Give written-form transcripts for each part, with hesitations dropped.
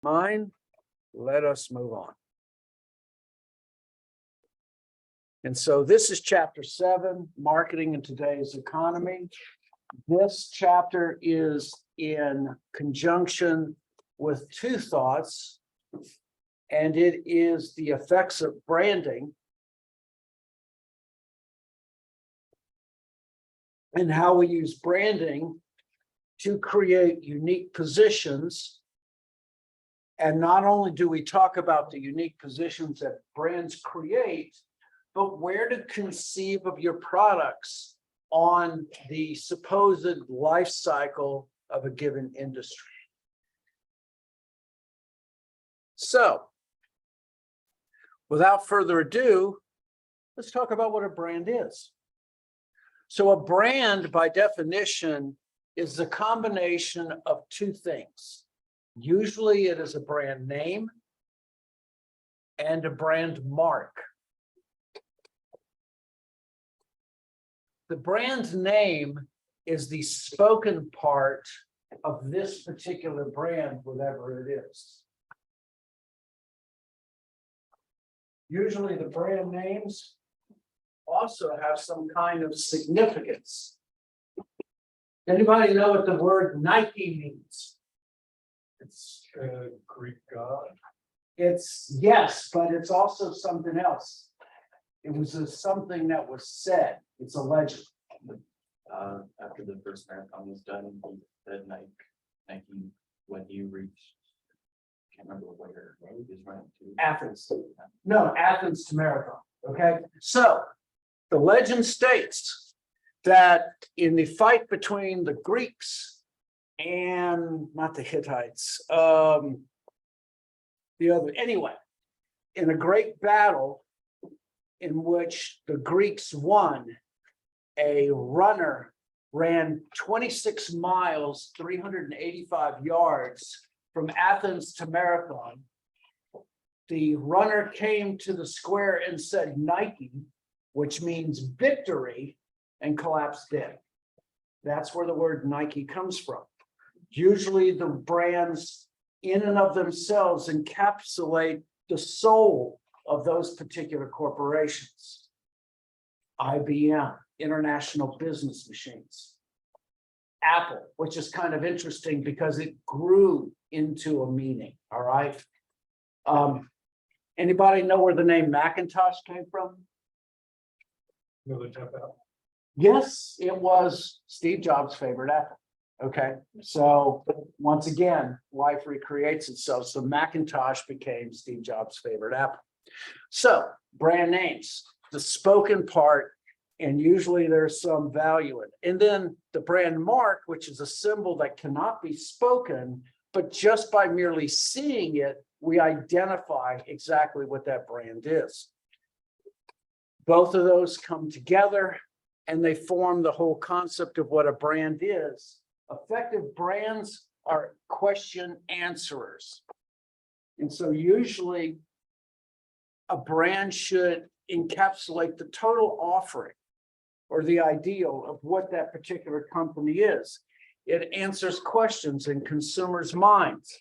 mind, let us move on. And so this is chapter 7, marketing in today's economy. This chapter is in conjunction with 2 thoughts, and it is the effects of branding and how we use branding to create unique positions. And not only do we talk about the unique positions that brands create, but where to conceive of your products on the supposed life cycle of a given industry. So, without further ado, let's talk about what a brand is. So a brand, by definition, is the combination of 2 things. Usually it is a brand name and a brand mark. The brand name is the spoken part of this particular brand, whatever it is. Usually the brand names also have some kind of significance. Anybody know what the word Nike means? It's a Greek god. It's, yes, but it's also something else. It was something that was said. It's a legend. After the first marathon was done, he said Nike when he reached, can't remember where he was running to. Athens. No, Athens to Marathon. Okay, so the legend states that in the fight between the Greeks and not the Hittites, the other, anyway, in a great battle in which the Greeks won, a runner ran 26 miles, 385 yards from Athens to Marathon. The runner came to the square and said Nike, which means victory, and collapsed dead. That's where the word Nike comes from. Usually the brands in and of themselves encapsulate the soul of those particular corporations. IBM, International Business Machines. Apple, which is kind of interesting because it grew into a meaning, all right? Anybody know where the name Macintosh came from? No, the tap out. Yes, it was Steve Jobs' favorite apple. Okay, so once again, life recreates itself. So Macintosh became Steve Jobs' favorite apple. So brand names, the spoken part, and usually there's some value in it. And then the brand mark, which is a symbol that cannot be spoken, but just by merely seeing it, we identify exactly what that brand is. Both of those come together and they form the whole concept of what a brand is. Effective brands are question answerers. And so usually a brand should encapsulate the total offering or the ideal of what that particular company is. It answers questions in consumers' minds.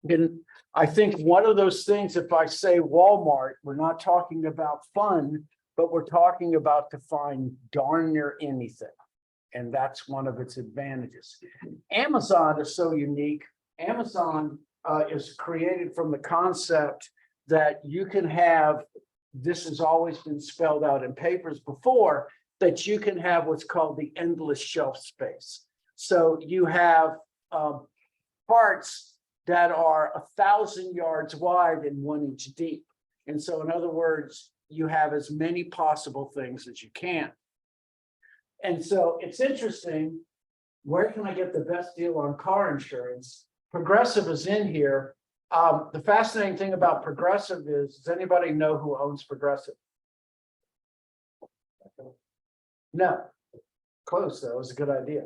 And I think one of those things, if I say Walmart, we're not talking about fun, but we're talking about to find darn near anything. And that's one of its advantages. Amazon is so unique. Amazon is created from the concept that you can have, this has always been spelled out in papers before, that you can have what's called the endless shelf space. So you have parts that are 1,000 yards wide and 1 inch deep. And so in other words, you have as many possible things as you can. And so it's interesting, where can I get the best deal on car insurance? Progressive is in here. The fascinating thing about Progressive is, does anybody know who owns Progressive? No. Close, though, is a good idea.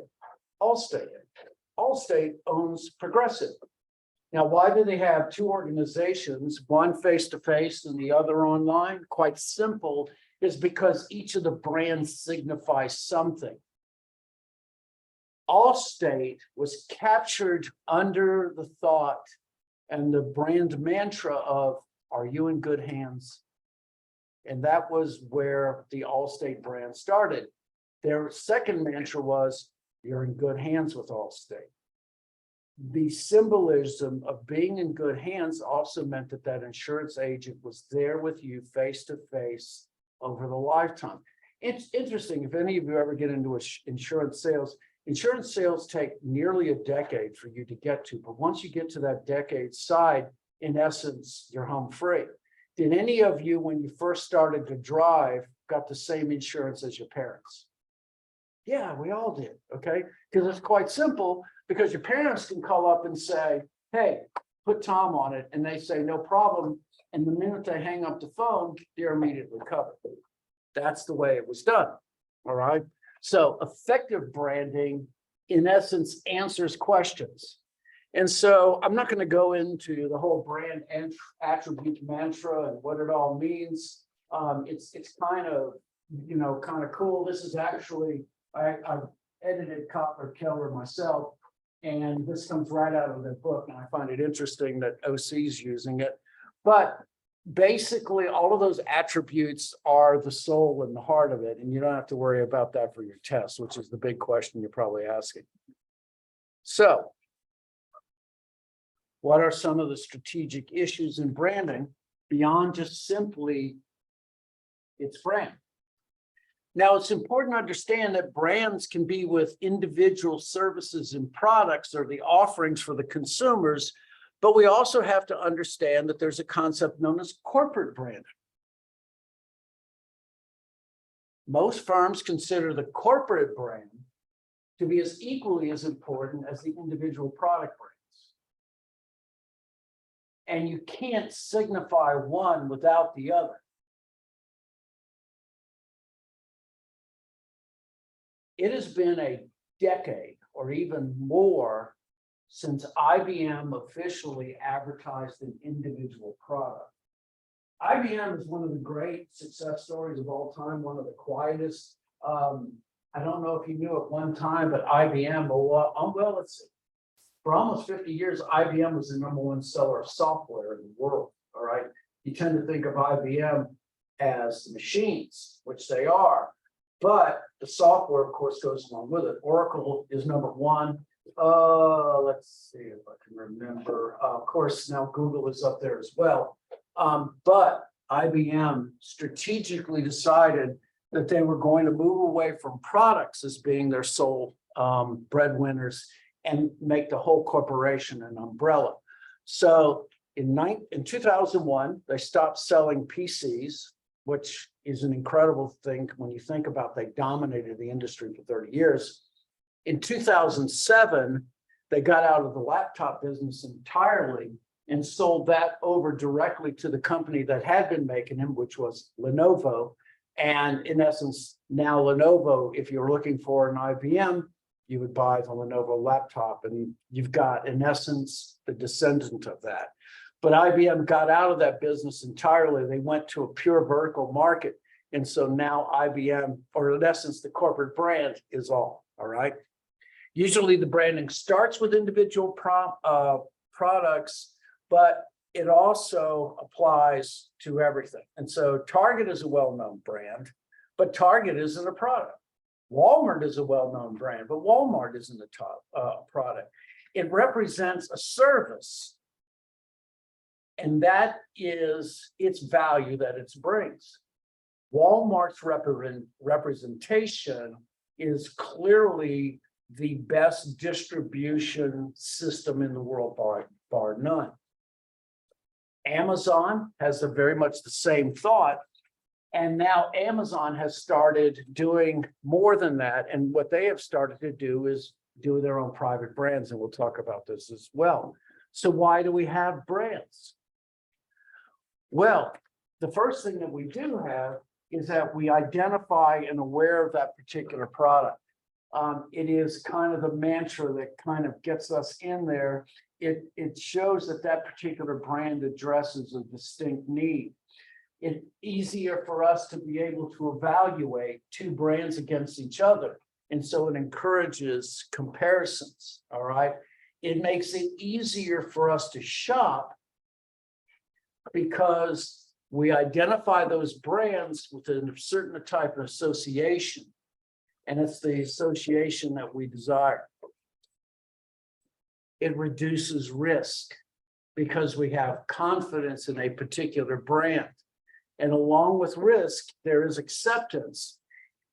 Allstate. Allstate owns Progressive. Now, why do they have 2 organizations, one face-to-face and the other online? Quite simple, is because each of the brands signifies something. Allstate was captured under the thought and the brand mantra of, are you in good hands? And that was where the Allstate brand started. Their second mantra was, you're in good hands with Allstate. The symbolism of being in good hands also meant that that insurance agent was there with you face to face over the lifetime. It's interesting, if any of you ever get into insurance sales take nearly a decade for you to get to, but once you get to that decade side, in essence, you're home free. Did any of you, when you first started to drive, got the same insurance as your parents? Yeah, we all did, okay? Because it's quite simple, because your parents can call up and say, hey, put Tom on it, and they say, no problem. And the minute they hang up the phone, they're immediately covered. That's the way it was done, all right? So effective branding, in essence, answers questions. And so I'm not going to go into the whole brand and attribute mantra and what it all means. It's kind of, kind of cool. This is actually, I've edited Kotler Keller myself, and this comes right out of their book. And I find it interesting that OC's using it. But basically, all of those attributes are the soul and the heart of it. And you don't have to worry about that for your test, which is the big question you're probably asking. So, what are some of the strategic issues in branding beyond just simply its brand? Now, it's important to understand that brands can be with individual services and products or the offerings for the consumers, but we also have to understand that there's a concept known as corporate branding. Most firms consider the corporate brand to be as equally as important as the individual product brands. And you can't signify one without the other. It has been a decade or even more since IBM officially advertised an individual product. IBM is one of the great success stories of all time, one of the quietest. I don't know if you knew at one time, but IBM, well, let's see. For almost 50 years, IBM was the #1 seller of software in the world, all right? You tend to think of IBM as the machines, which they are, but the software, of course, goes along with it. Oracle is #1. Let's see if I can remember. Of course, now Google is up there as well. But IBM strategically decided that they were going to move away from products as being their sole breadwinners and make the whole corporation an umbrella. So in 2001, they stopped selling PCs, which is an incredible thing when you think about they dominated the industry for 30 years. In 2007, they got out of the laptop business entirely and sold that over directly to the company that had been making them, which was Lenovo. And in essence, now Lenovo, if you're looking for an IBM, you would buy the Lenovo laptop, and you've got, in essence, the descendant of that. But IBM got out of that business entirely. They went to a pure vertical market. And so now IBM, or in essence, the corporate brand is all right? Usually the branding starts with individual products, but it also applies to everything. And so Target is a well-known brand, but Target isn't a product. Walmart is a well-known brand, but Walmart isn't a top product. It represents a service, and that is its value that it brings. Walmart's representation is clearly the best distribution system in the world, bar none. Amazon has very much the same thought. And now Amazon has started doing more than that. And what they have started to do is do their own private brands. And we'll talk about this as well. So why do we have brands? Well, the first thing that we do have is that we identify and aware of that particular product. It is kind of the mantra that kind of gets us in there. It shows that that particular brand addresses a distinct need. It's easier for us to be able to evaluate two brands against each other. And so it encourages comparisons, all right? It makes it easier for us to shop because we identify those brands with a certain type of association. And it's the association that we desire. It reduces risk because we have confidence in a particular brand. And along with risk, there is acceptance.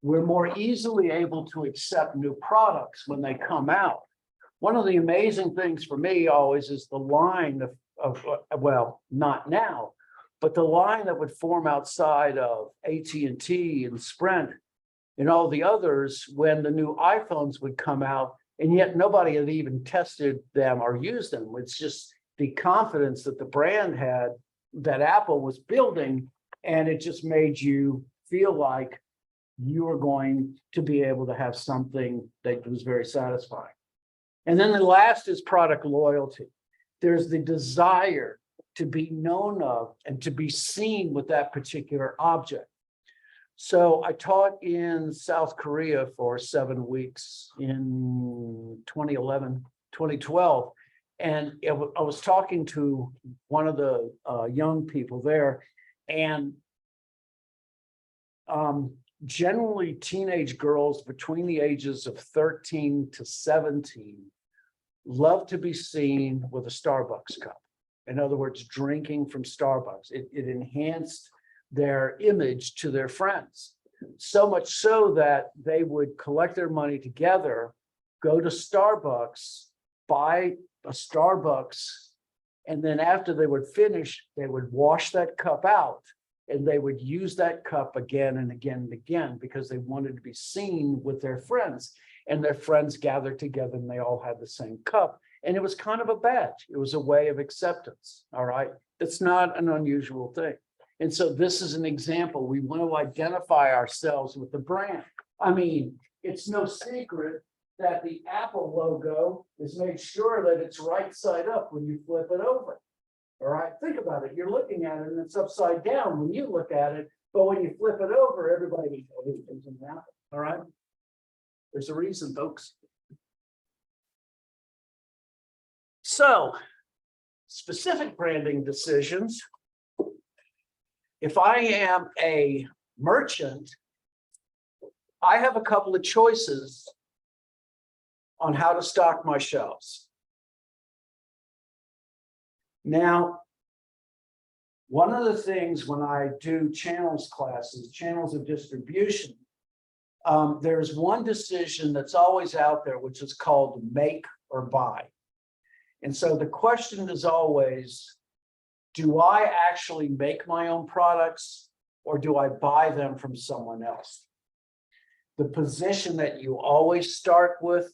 We're more easily able to accept new products when they come out. One of the amazing things for me always is the line of well, not now, but the line that would form outside of AT&T and Sprint and all the others when the new iPhones would come out, and yet nobody had even tested them or used them. It's just the confidence that the brand had, that Apple was building, and it just made you feel like you were going to be able to have something that was very satisfying. And then the last is product loyalty. There's the desire to be known of and to be seen with that particular object. So I taught in South Korea for 7 weeks in 2011, 2012. And I was talking to one of the young people there, and generally teenage girls between the ages of 13 to 17 love to be seen with a Starbucks cup. In other words, drinking from Starbucks. It enhanced their image to their friends. So much so that they would collect their money together, go to Starbucks, buy a Starbucks, and then after they would finish, they would wash that cup out and they would use that cup again and again and again because they wanted to be seen with their friends. And their friends gathered together and they all had the same cup. And it was kind of a badge. It was a way of acceptance, all right? It's not an unusual thing. And so this is an example. We want to identify ourselves with the brand. I mean, it's no secret that the Apple logo is made sure that it's right side up when you flip it over. All right, think about it. You're looking at it and it's upside down when you look at it, but when you flip it over, everybody knows an apple. All right, there's a reason, folks. So, specific branding decisions. If I am a merchant, I have a couple of choices on how to stock my shelves. Now, one of the things when I do channels classes, channels of distribution, there's one decision that's always out there, which is called make or buy. And so the question is always, do I actually make my own products or do I buy them from someone else? The position that you always start with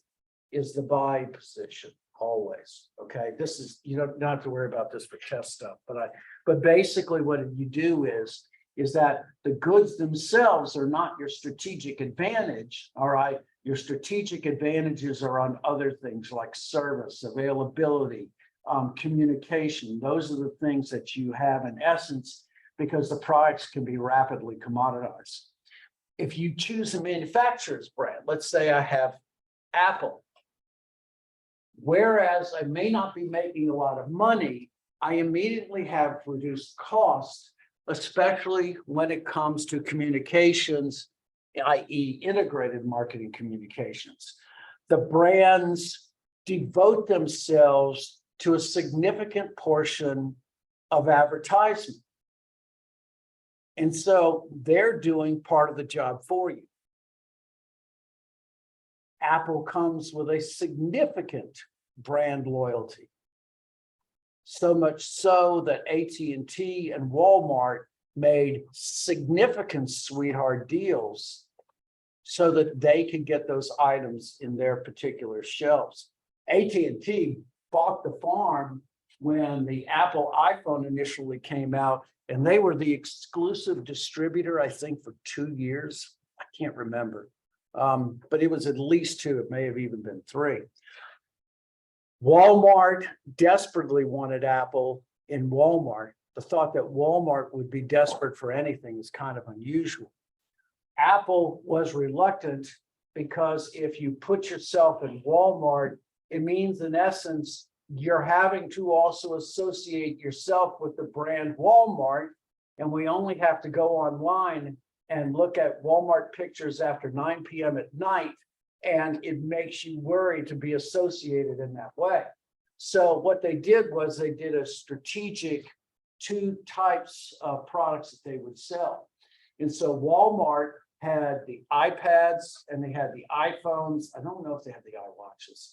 is the buy position, always. Okay, this is, you don't have to worry about this for test stuff, but basically what you do is that the goods themselves are not your strategic advantage, all right? Your strategic advantages are on other things like service, availability, communication. Those are the things that you have in essence because the products can be rapidly commoditized. If you choose a manufacturer's brand, let's say I have Apple, whereas I may not be making a lot of money, I immediately have reduced costs, especially when it comes to communications, i.e. integrated marketing communications. The brands devote themselves to a significant portion of advertisement. And so they're doing part of the job for you. Apple comes with a significant brand loyalty. So much so that AT&T and Walmart made significant sweetheart deals so that they could get those items in their particular shelves. AT&T bought the farm when the Apple iPhone initially came out, and they were the exclusive distributor, I think, for 2 years. I can't remember, but it was at least 2. It may have even been 3. Walmart desperately wanted Apple in Walmart. The thought that Walmart would be desperate for anything is kind of unusual. Apple was reluctant because if you put yourself in Walmart, it means in essence, you're having to also associate yourself with the brand Walmart. And we only have to go online and look at Walmart pictures after 9 p.m. at night, and it makes you worry to be associated in that way. So what they did was they did a strategic two types of products that they would sell. And so Walmart had the iPads and they had the iPhones. I don't know if they had the iWatches,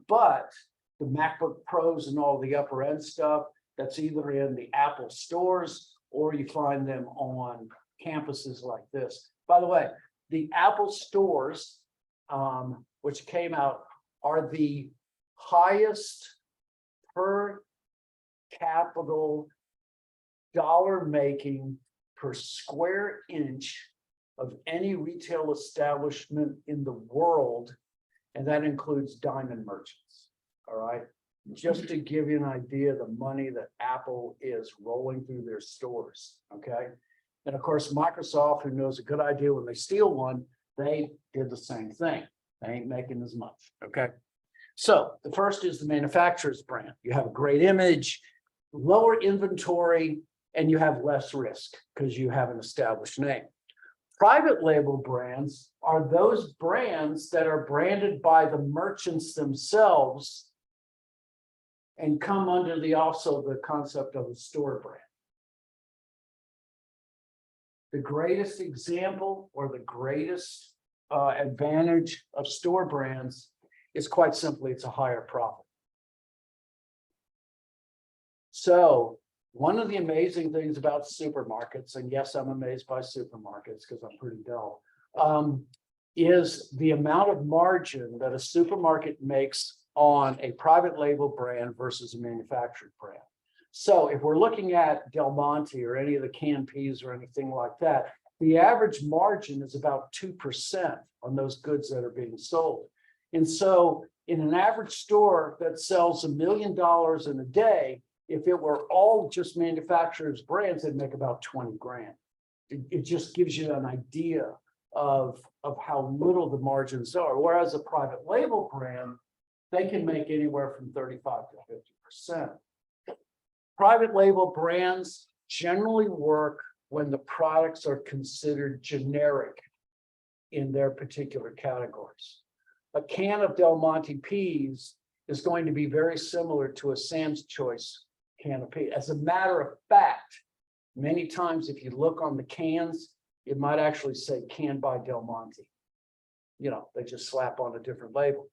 but the MacBook Pros and all the upper end stuff, that's either in the Apple stores or you find them on campuses like this. By the way, the Apple stores, which came out, are the highest per capital dollar making per square inch of any retail establishment in the world. And that includes diamond merchants. All right. Just to give you an idea of the money that Apple is rolling through their stores. Okay. And of course, Microsoft, who knows a good idea when they steal one, they did the same thing. They ain't making as much. Okay. So the first is the manufacturer's brand. You have a great image, lower inventory, and you have less risk because you have an established name. Private label brands are those brands that are branded by the merchants themselves and come under the also the concept of a store brand. The greatest example or the greatest advantage of store brands is quite simply it's a higher profit. So one of the amazing things about supermarkets, and yes, I'm amazed by supermarkets because I'm pretty dull, is the amount of margin that a supermarket makes on a private label brand versus a manufactured brand. So if we're looking at Del Monte or any of the canned peas or anything like that, the average margin is about 2% on those goods that are being sold. And so in an average store that sells $1 million in a day, if it were all just manufacturers' brands, they'd make about 20 grand. It just gives you an idea of how little the margins are. Whereas a private label brand, they can make anywhere from 35 to 50%. Private label brands generally work when the products are considered generic in their particular categories. A can of Del Monte peas is going to be very similar to a Sam's Choice can of peas. As a matter of fact, many times if you look on the cans, it might actually say canned by Del Monte. You know, they just slap on a different label.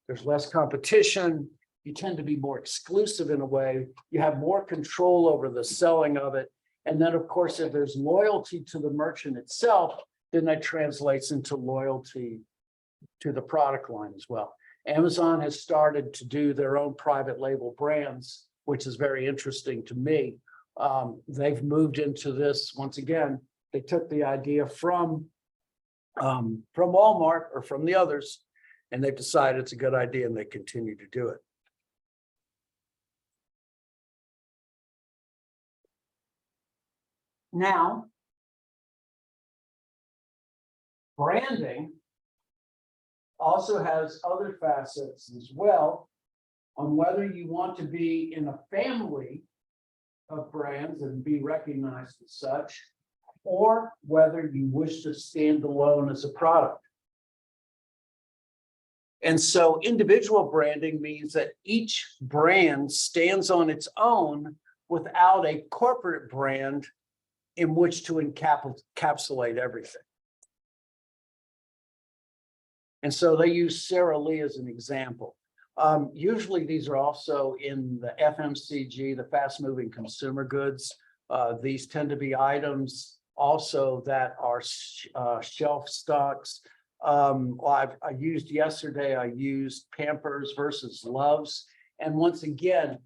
There's less competition. You tend to be more exclusive in a way. You have more control over the selling of it. And then, of course, if there's loyalty to the merchant itself, then that translates into loyalty to the product line as well. Amazon has started to do their own private label brands, which is very interesting to me. They've moved into this once again. They took the idea from Walmart or from the others, and they've decided it's a good idea, and they continue to do it. Now, branding also has other facets as well on whether you want to be in a family of brands and be recognized as such, or whether you wish to stand alone as a product. And so individual branding means that each brand stands on its own without a corporate brand in which to encapsulate everything. And so they use Sara Lee as an example. Usually these are also in the FMCG, the fast moving consumer goods. These tend to be items also that are shelf stocks. I used yesterday, I used Pampers versus Loves. And once again,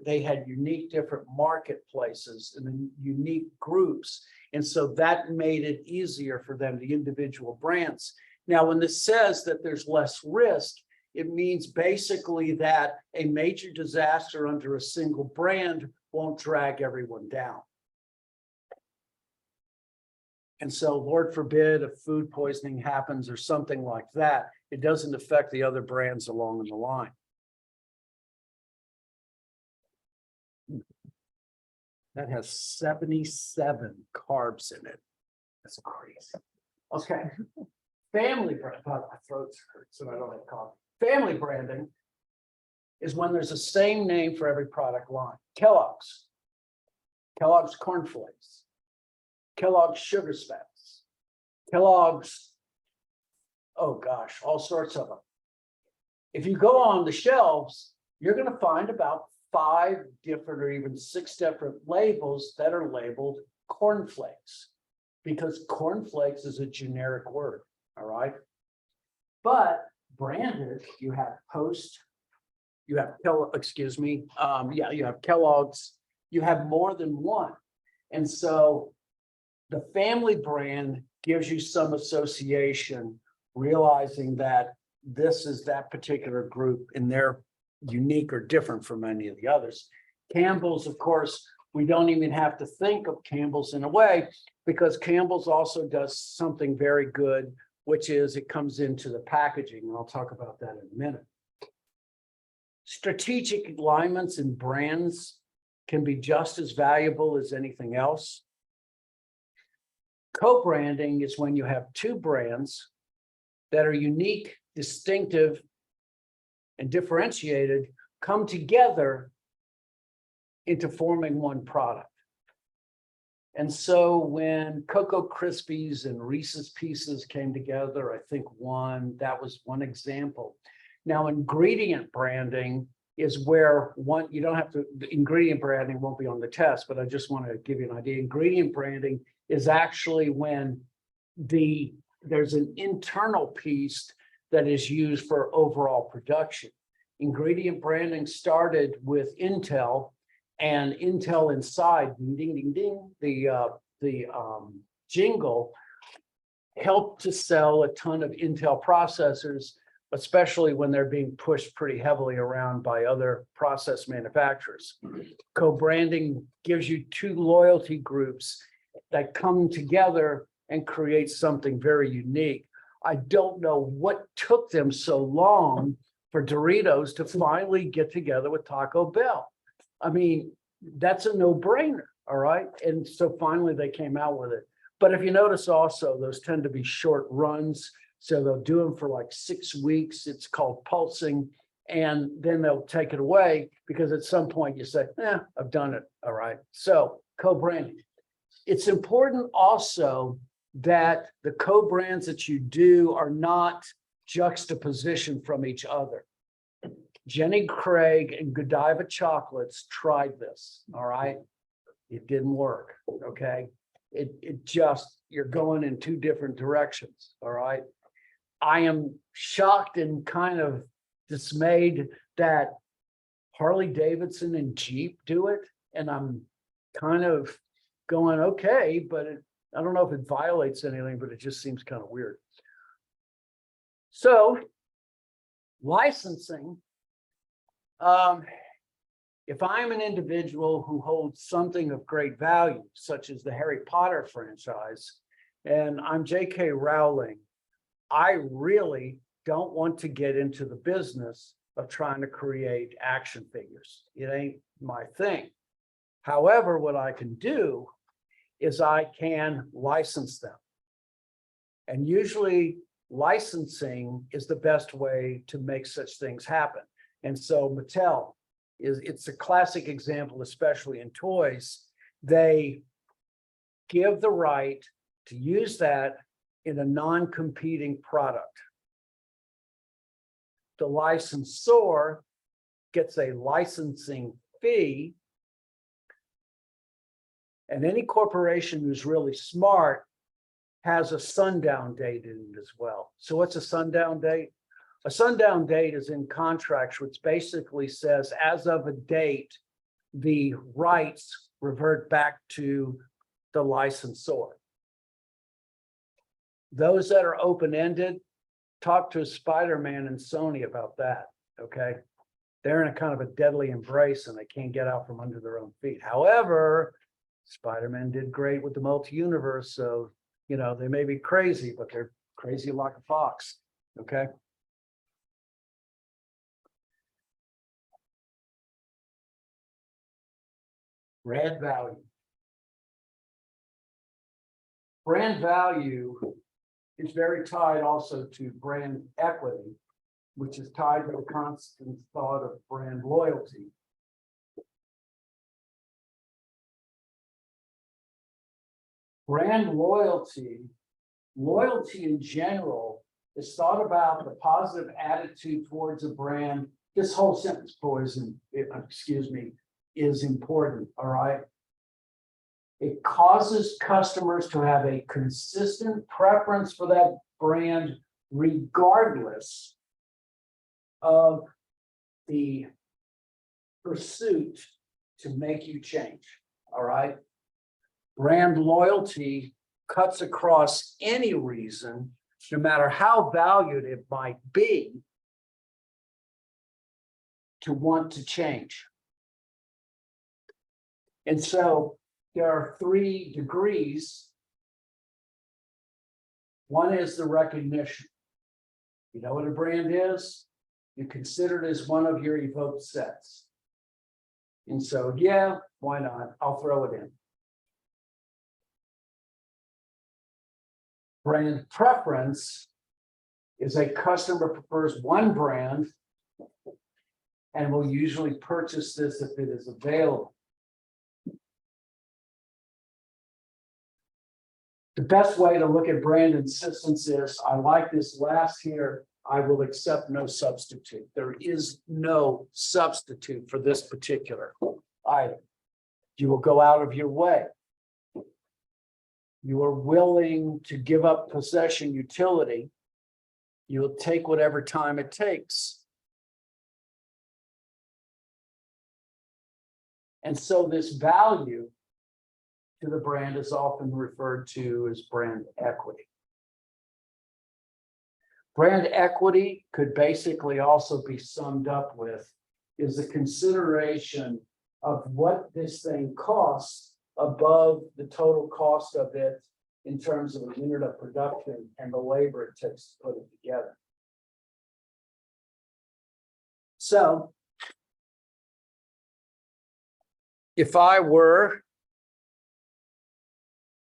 they had unique different marketplaces and unique groups. And so that made it easier for them, the individual brands. Now, when this says that there's less risk, it means basically that a major disaster under a single brand won't drag everyone down. And so Lord forbid if food poisoning happens or something like that, it doesn't affect the other brands along the line. That has 77 carbs in it. That's crazy. Okay. Family brand, my throat hurts and I don't have coffee. Family branding is when there's the same name for every product line. Kellogg's Corn Flakes, Kellogg's Sugar Spats, Kellogg's, oh gosh, all sorts of them. If you go on the shelves, you're going to find about 5 different or even 6 different labels that are labeled cornflakes, because cornflakes is a generic word, all right? But branded, you have Post, you have you have Kellogg's, you have more than one. And so the family brand gives you some association, realizing that this is that particular group and they're unique or different from any of the others. Campbell's, of course, we don't even have to think of Campbell's in a way, because Campbell's also does something very good, which is it comes into the packaging, and I'll talk about that in a minute. Strategic alignments and brands can be just as valuable as anything else. Co-branding is when you have 2 brands that are unique, distinctive, and differentiated come together into forming one product. And so when Cocoa Krispies and Reese's Pieces came together, I think that was one example. Now, ingredient branding is where you don't have to, the ingredient branding won't be on the test, but I just want to give you an idea. Ingredient branding is actually when there's an internal piece that is used for overall production. Ingredient branding started with Intel, and Intel inside, ding, ding, ding, the jingle helped to sell a ton of Intel processors, especially when they're being pushed pretty heavily around by other process manufacturers. Co-branding gives you 2 loyalty groups that come together and create something very unique. I don't know what took them so long for Doritos to finally get together with Taco Bell. I mean, that's a no-brainer, all right? And so finally they came out with it. But if you notice also, those tend to be short runs. So they'll do them for like 6 weeks. It's called pulsing. And then they'll take it away because at some point you say, I've done it, all right? So co-branding. It's important also that the co-brands that you do are not juxtaposition from each other. Jenny Craig and Godiva Chocolates tried this, all right? It didn't work, okay? It just, you're going in 2 different directions, all right? I am shocked and kind of dismayed that Harley Davidson and Jeep do it, and I'm kind of going, okay, but I don't know if it violates anything, but it just seems kind of weird. So, licensing. If I'm an individual who holds something of great value, such as the Harry Potter franchise, and I'm J.K. Rowling, I really don't want to get into the business of trying to create action figures. It ain't my thing. However, what I can do is I can license them. And usually licensing is the best way to make such things happen. And so Mattel it's a classic example, especially in toys. They give the right to use that in a non-competing product. The licensor gets a licensing fee, and any corporation who's really smart has a sundown date in it as well. So what's a sundown date? A sundown date is in contracts, which basically says as of a date, the rights revert back to the licensor. Those that are open-ended, talk to Spider-Man and Sony about that, okay? They're in a kind of a deadly embrace and they can't get out from under their own feet. However, Spider-Man did great with the multi-universe, so, You know, they may be crazy, but they're crazy like a fox, okay? Brand value. Brand value is very tied also to brand equity, which is tied to the constant thought of brand loyalty. Brand loyalty, loyalty in general is thought about the positive attitude towards a brand. This whole sentence, boys, and excuse me, is important, all right? It causes customers to have a consistent preference for that brand regardless of the pursuit to make you change, all right? Brand loyalty cuts across any reason, no matter how valued it might be, to want to change. And so there are 3 degrees. One is the recognition. You know what a brand is? You consider it as one of your evoked sets. And so, yeah, why not? I'll throw it in. Brand preference is a customer prefers one brand and will usually purchase this if it is available. The best way to look at brand insistence is, I like this last here, I will accept no substitute. There is no substitute for this particular item. You will go out of your way. You are willing to give up possession utility. You'll take whatever time it takes. And so this value to the brand is often referred to as brand equity. Brand equity could basically also be summed up with is the consideration of what this thing costs above the total cost of it in terms of a unit of production and the labor it takes to put it together. So if I were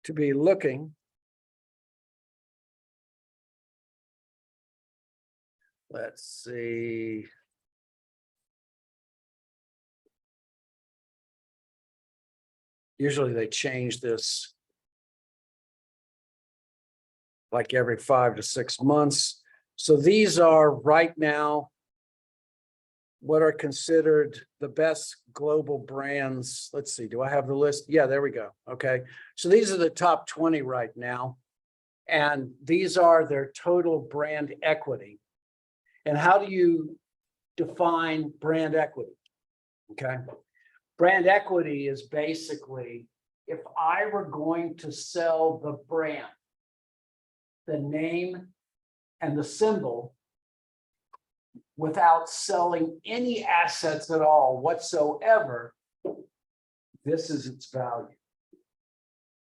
to be looking let's see. Usually they change this like every 5 to 6 months. So these are right now what are considered the best global brands. Let's see, do I have the list? Yeah, there we go. Okay. So these are the top 20 right now. And these are their total brand equity. And how do you define brand equity? Okay. Brand equity is basically if I were going to sell the brand, the name and the symbol without selling any assets at all whatsoever, this is its value.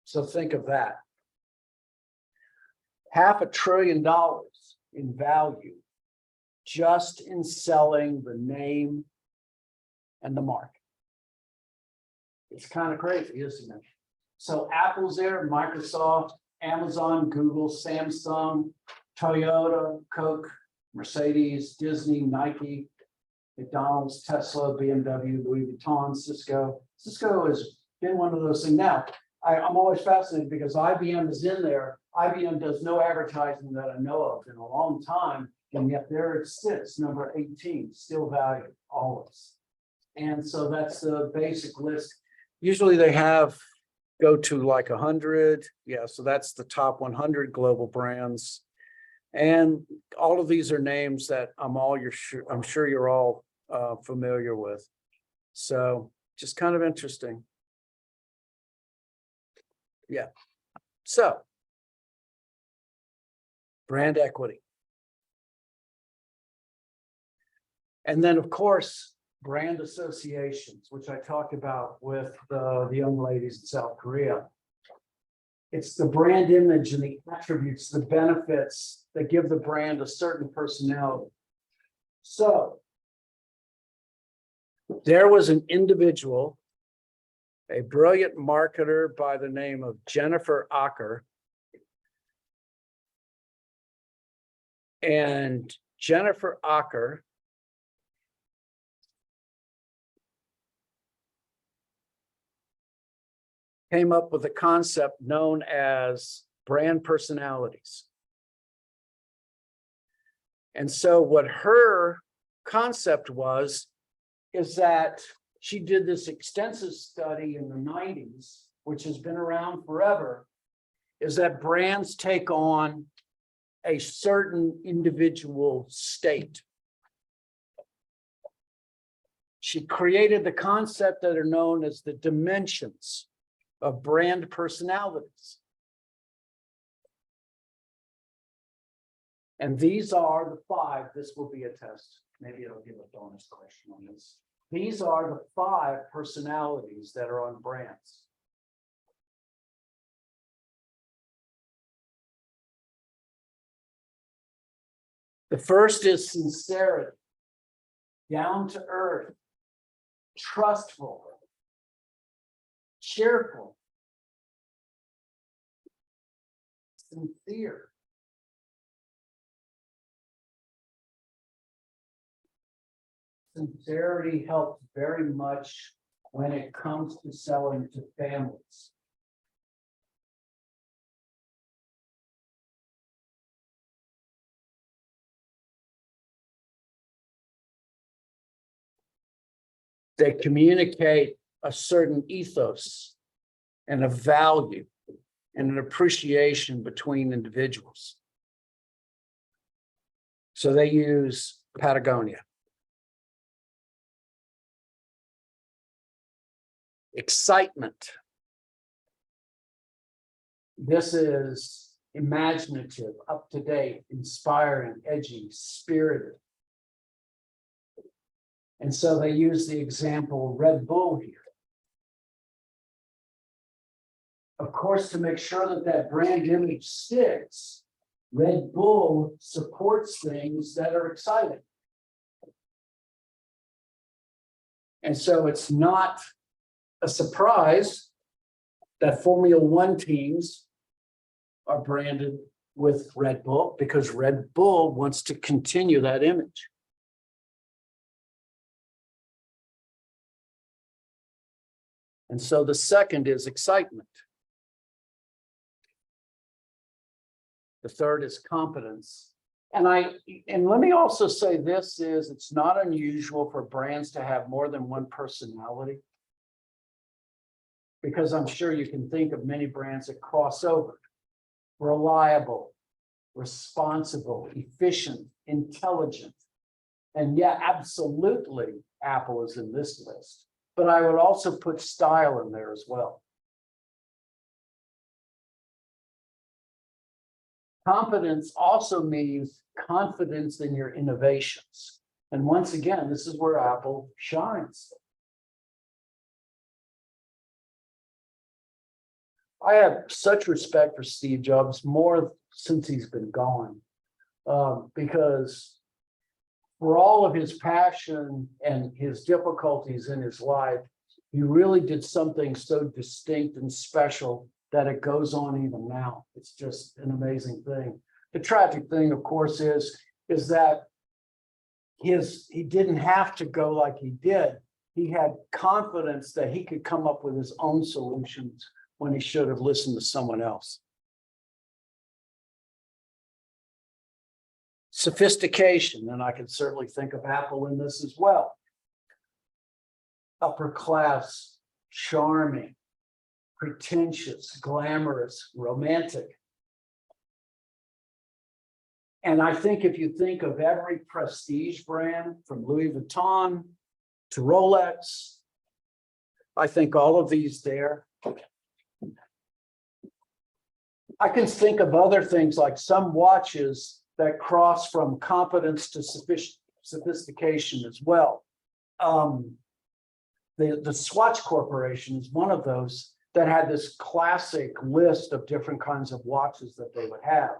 So think of that. $500 billion in value just in selling the name and the mark. It's kind of crazy, isn't it? So Apple's there, Microsoft, Amazon, Google, Samsung, Toyota, Coke, Mercedes, Disney, Nike, McDonald's, Tesla, BMW, Louis Vuitton, Cisco. Cisco has been one of those things. Now, I'm always fascinated because IBM is in there. IBM does no advertising that I know of in a long time, and yet there it sits, number 18, still valued, always. And so that's the basic list. Usually they go to like 100. Yeah, so that's the top 100 global brands. And all of these are names that I'm sure you're all familiar with. So just kind of interesting. Yeah. So brand equity. And then, of course, brand associations, which I talked about with the young ladies in South Korea. It's the brand image and the attributes, the benefits that give the brand a certain personality. So there was an individual, a brilliant marketer by the name of Jennifer Acker. And Jennifer Acker came up with a concept known as brand personalities. And so what her concept was, is that she did this extensive study in the 90s, which has been around forever, is that brands take on a certain individual state. She created the concept that are known as the dimensions of brand personalities. And these are the 5. This will be a test. Maybe it'll give a bonus question on this. These are the 5 personalities that are on brands. The first is sincerity, down to earth, trustful, cheerful, sincere. Sincerity helps very much when it comes to selling to families. They communicate a certain ethos and a value and an appreciation between individuals. So they use Patagonia. Excitement. This is imaginative, up to date, inspiring, edgy, spirited. And so they use the example Red Bull here. Of course, to make sure that that brand image sticks, Red Bull supports things that are exciting. And so it's not a surprise that Formula One teams are branded with Red Bull, because Red Bull wants to continue that image. And so the second is excitement. The third is competence. And let me also say this is, it's not unusual for brands to have more than one personality, because I'm sure you can think of many brands that cross over. Reliable, responsible, efficient, intelligent. And yeah, absolutely, Apple is in this list. But I would also put style in there as well. Competence also means confidence in your innovations. And once again, this is where Apple shines. I have such respect for Steve Jobs, more since he's been gone, because for all of his passion and his difficulties in his life, he really did something so distinct and special that it goes on even now. It's just an amazing thing. The tragic thing, of course, is that he didn't have to go like he did. He had confidence that he could come up with his own solutions when he should have listened to someone else. Sophistication, and I can certainly think of Apple in this as well. Upper class, charming, pretentious, glamorous, romantic. And I think if you think of every prestige brand, from Louis Vuitton to Rolex, I think all of these there. I can think of other things like some watches that cross from competence to sophistication as well. The Swatch Corporation is one of those. that had this classic list of different kinds of watches that they would have.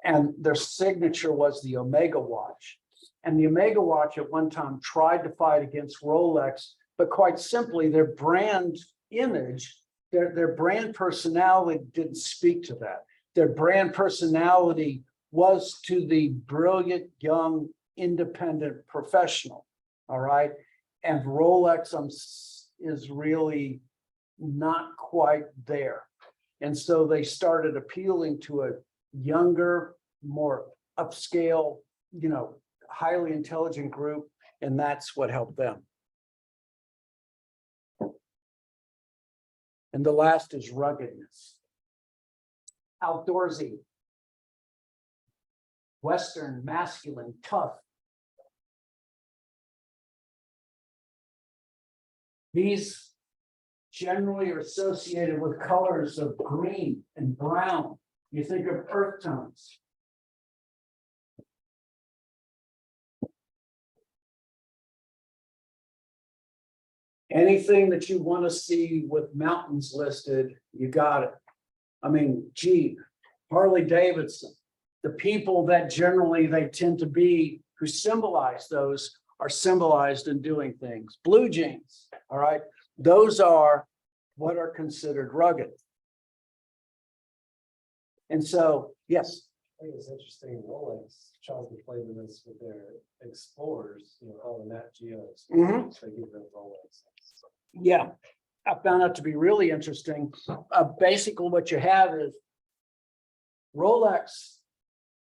And their signature was the Omega watch. And the Omega watch at one time tried to fight against Rolex, but quite simply, their brand image, their brand personality didn't speak to that. Their brand personality was to the brilliant, young, independent professional. All right. And Rolex is really not quite there. And so they started appealing to a younger, more upscale, highly intelligent group. And that's what helped them. And the last is ruggedness. Outdoorsy. Western, masculine, tough. These generally are associated with colors of green and brown. You think of earth tones. Anything that you want to see with mountains listed, you got it. I mean, Jeep, Harley Davidson, the people that generally they tend to be who symbolize those are symbolized in doing things. Blue jeans, all right? Those are what are considered rugged. And so, yes. I think it's interesting, Rolex tries to play with this with their explorers, all the Nat Geo explorers, they give them Rolex. Yeah, I found that to be really interesting. Basically, what you have is Rolex.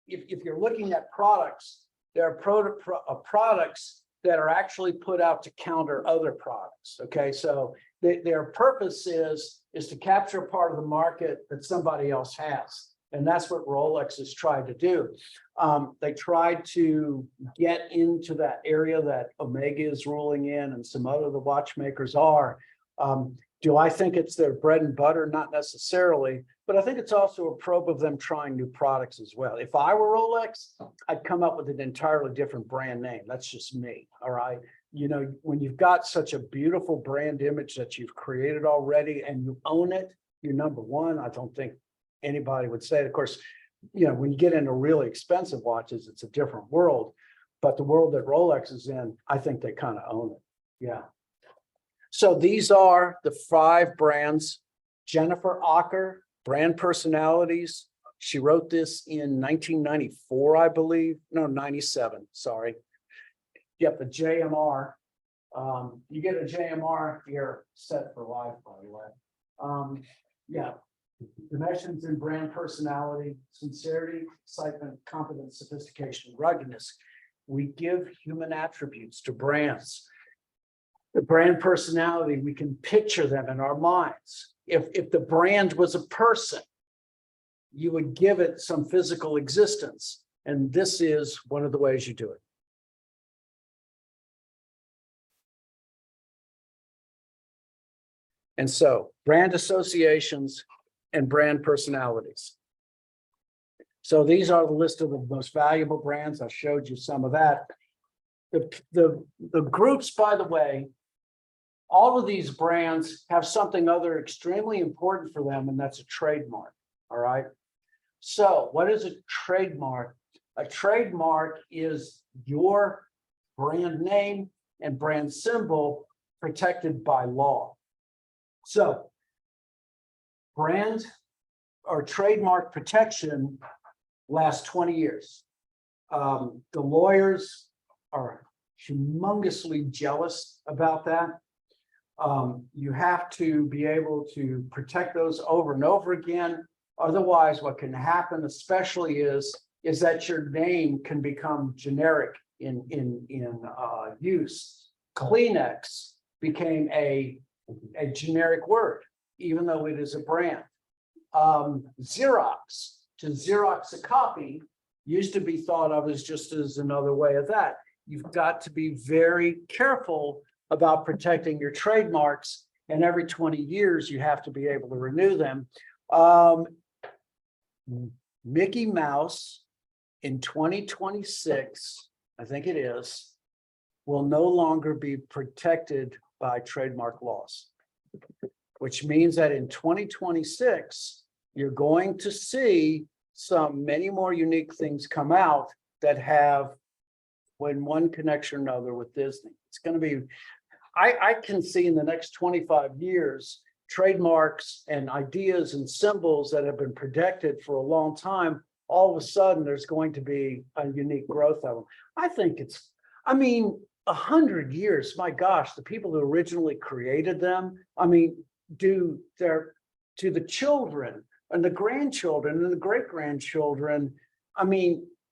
If you're looking at products, there are products that are actually put out to counter other products. Okay, so their purpose is to capture a part of the market that somebody else has. And that's what Rolex has tried to do. They tried to get into that area that Omega is ruling in and some other the watchmakers are. Do I think it's their bread and butter? Not necessarily, but I think it's also a probe of them trying new products as well. If I were Rolex, I'd come up with an entirely different brand name. That's just me, all right? When you've got such a beautiful brand image that you've created already and you own it, you're number one. I don't think anybody would say it. Of course, when you get into really expensive watches, it's a different world. But the world that Rolex is in, I think they kind of own it. Yeah. So these are the 5 brands. Jennifer Ocker, brand personalities. She wrote this in 1994, I believe. No, 97. Sorry. Yep, the JMR. You get a JMR, you're set for life, by the way. Yeah. Dimensions in brand personality, sincerity, excitement, confidence, sophistication, ruggedness. We give human attributes to brands. The brand personality, we can picture them in our minds. If the brand was a person, you would give it some physical existence. And this is one of the ways you do it. And so brand associations and brand personalities. So these are the list of the most valuable brands. I showed you some of that. The groups, by the way, all of these brands have something other extremely important for them, and that's a trademark. All right. So what is a trademark? A trademark is your brand name and brand symbol protected by law. So brand or trademark protection lasts 20 years. The lawyers are humongously jealous about that. You have to be able to protect those over and over again. Otherwise, what can happen, especially, is that your name can become generic in use. Kleenex became a generic word, even though it is a brand. Xerox, to Xerox a copy, used to be thought of as just as another way of that. You've got to be very careful about protecting your trademarks, and every 20 years you have to be able to renew them. Mickey Mouse in 2026, I think it is, will no longer be protected by trademark laws. which means that in 2026, you're going to see many more unique things come out that have when one connection or another with Disney. It's going to be, I can see in the next 25 years, trademarks and ideas and symbols that have been protected for a long time, all of a sudden, there's going to be a unique growth of them. I think it's, 100 years, my gosh, the people who originally created them, to the children and the grandchildren and the great-grandchildren,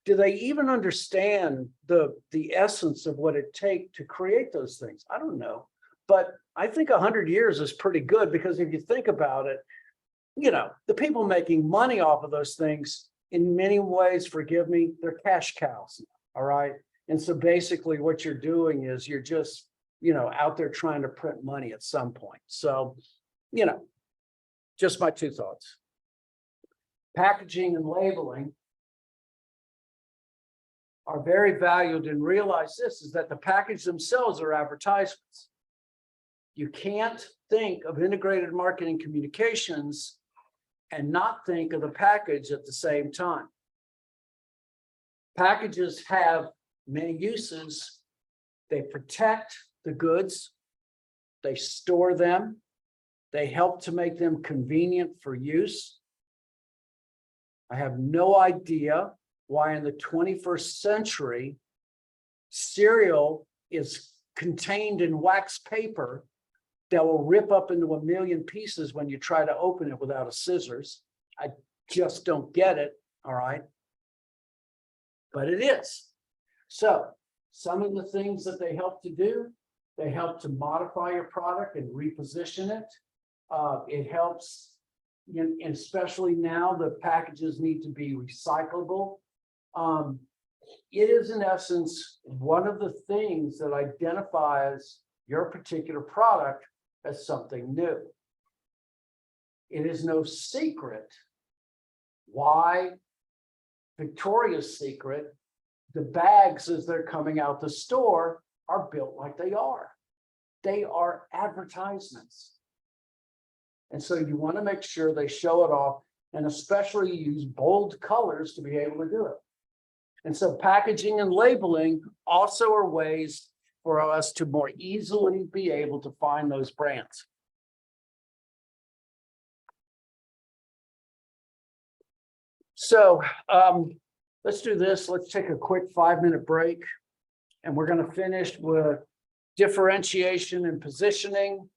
do they even understand the essence of what it takes to create those things? I don't know. But I think 100 years is pretty good, because if you think about it, the people making money off of those things, in many ways, forgive me, they're cash cows. All right. And so basically what you're doing is you're just, out there trying to print money at some point. So, just my two thoughts. Packaging and labeling are very valued, and realize this is that the package themselves are advertisements. You can't think of integrated marketing communications and not think of the package at the same time. Packages have many uses. They protect the goods, they store them, they help to make them convenient for use. I have no idea why in the 21st century, cereal is contained in wax paper that will rip up into a million pieces when you try to open it without a scissors. I just don't get it, all right? But it is. So some of the things that they help to do, they help to modify your product and reposition it. It helps, and especially now the packages need to be recyclable. It is in essence one of the things that identifies your particular product as something new. It is no secret why Victoria's Secret, the bags as they're coming out the store are built like they are. They are advertisements. And so you want to make sure they show it off, and especially use bold colors to be able to do it. And so packaging and labeling also are ways for us to more easily be able to find those brands. So let's do this. Let's take a quick 5-minute break, and we're going to finish with differentiation and positioning.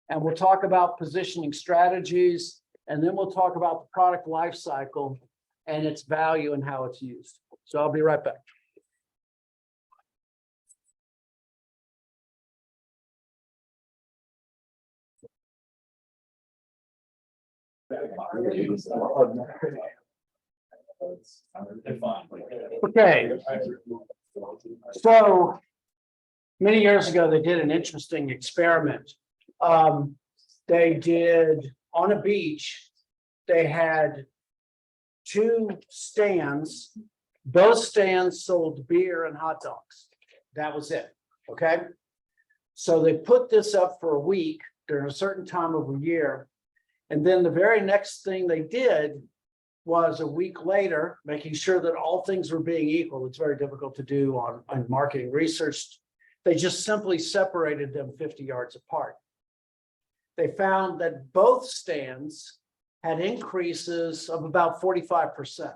And we'll talk about positioning strategies, and then we'll talk about the product life cycle and its value and how it's used. So I'll be right back. Okay. So many years ago, they did an interesting experiment. They did on a beach, they had 2 stands. Those stands sold beer and hot dogs. That was it. Okay. So they put this up for a week during a certain time of the year. And then the very next thing they did was a week later, making sure that all things were being equal. It's very difficult to do on marketing research. They just simply separated them 50 yards apart. They found that both stands had increases of about 45%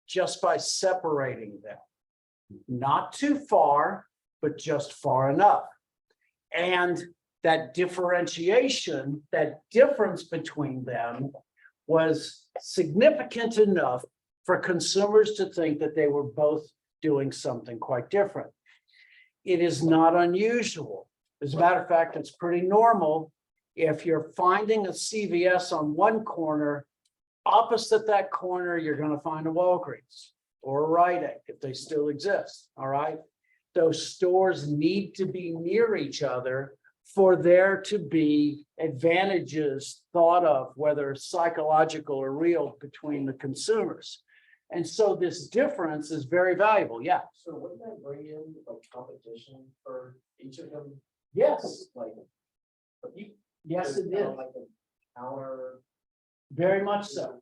just by separating them. Not too far, but just far enough. And that differentiation, that difference between them was significant enough for consumers to think that they were both doing something quite different. It is not unusual. As a matter of fact, it's pretty normal. If you're finding a CVS on one corner, opposite that corner, you're going to find a Walgreens or a Rite Aid if they still exist. All right. Those stores need to be near each other for there to be advantages thought of, whether psychological or real, between the consumers. And so this difference is very valuable. Yeah. So wouldn't that bring in like competition for each of them? Yes. Like, but you Yes, it did. Like an hour. Very much so.